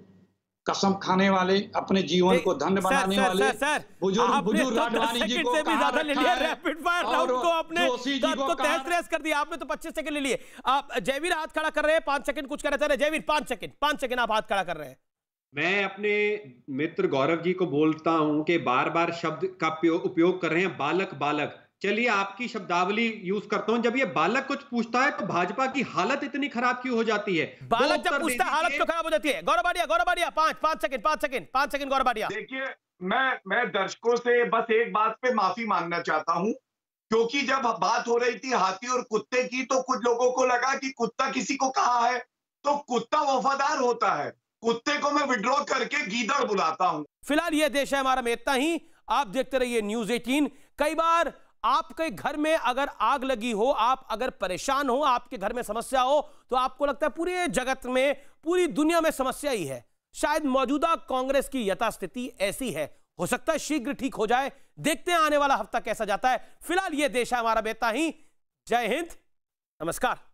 कसम खाने वाले, अपने जीवन को धन्य बनाने वाले बुजुर्ग आडवाणी जी को कहाँ रखा है? रैपिड फायर राउंड को आपने तो तहस-नहस कर दिया। आपने तो 25 सेकंड ले लिए। आप जयवीर हाथ खड़ा कर रहे हैं, 5 सेकंड कुछ कहना चाह रहे हैं। जयवीर 5 सेकंड आप हाथ खड़ा कर रहे हैं। मैं अपने मित्र गौरव जी को बोलता हूं कि बार बार शब्द का उपयोग कर रहे हैं बालक बालक। चलिए आपकी शब्दावली यूज करता हूं, जब ये बालक कुछ पूछता है तो भाजपा की हालत इतनी खराब क्यों हो जाती है? बालक जब पूछता है हालत क्यों खराब हो जाती है? गौरव भाटिया 5 सेकंड गौरव भाटिया। देखिए, मैं दर्शकों से बस एक बात पे माफी मांगना चाहता हूं, क्योंकि जब बात हो रही थी हाथी और कुत्ते की तो कुछ लोगों को लगा कि कुत्ता किसी को कहा है तो कुत्ता वफादार होता है, कुत्ते को मैं विड्रॉ करके गीदड़ बुलाता हूं। फिलहाल ये देश है हमारा में इतना ही। आप देखते रहिए न्यूज़ 18। कई बार आपके घर में अगर आग लगी हो, आप अगर परेशान हो, आपके घर में समस्या हो, तो आपको लगता है पूरे जगत में, पूरी दुनिया में समस्या ही है। शायद मौजूदा कांग्रेस की यथास्थिति ऐसी है, हो सकता है शीघ्र ठीक हो जाए। देखते हैं आने वाला हफ्ता कैसा जाता है। फिलहाल ये देश है हमारा में इतना ही। जय हिंद, नमस्कार।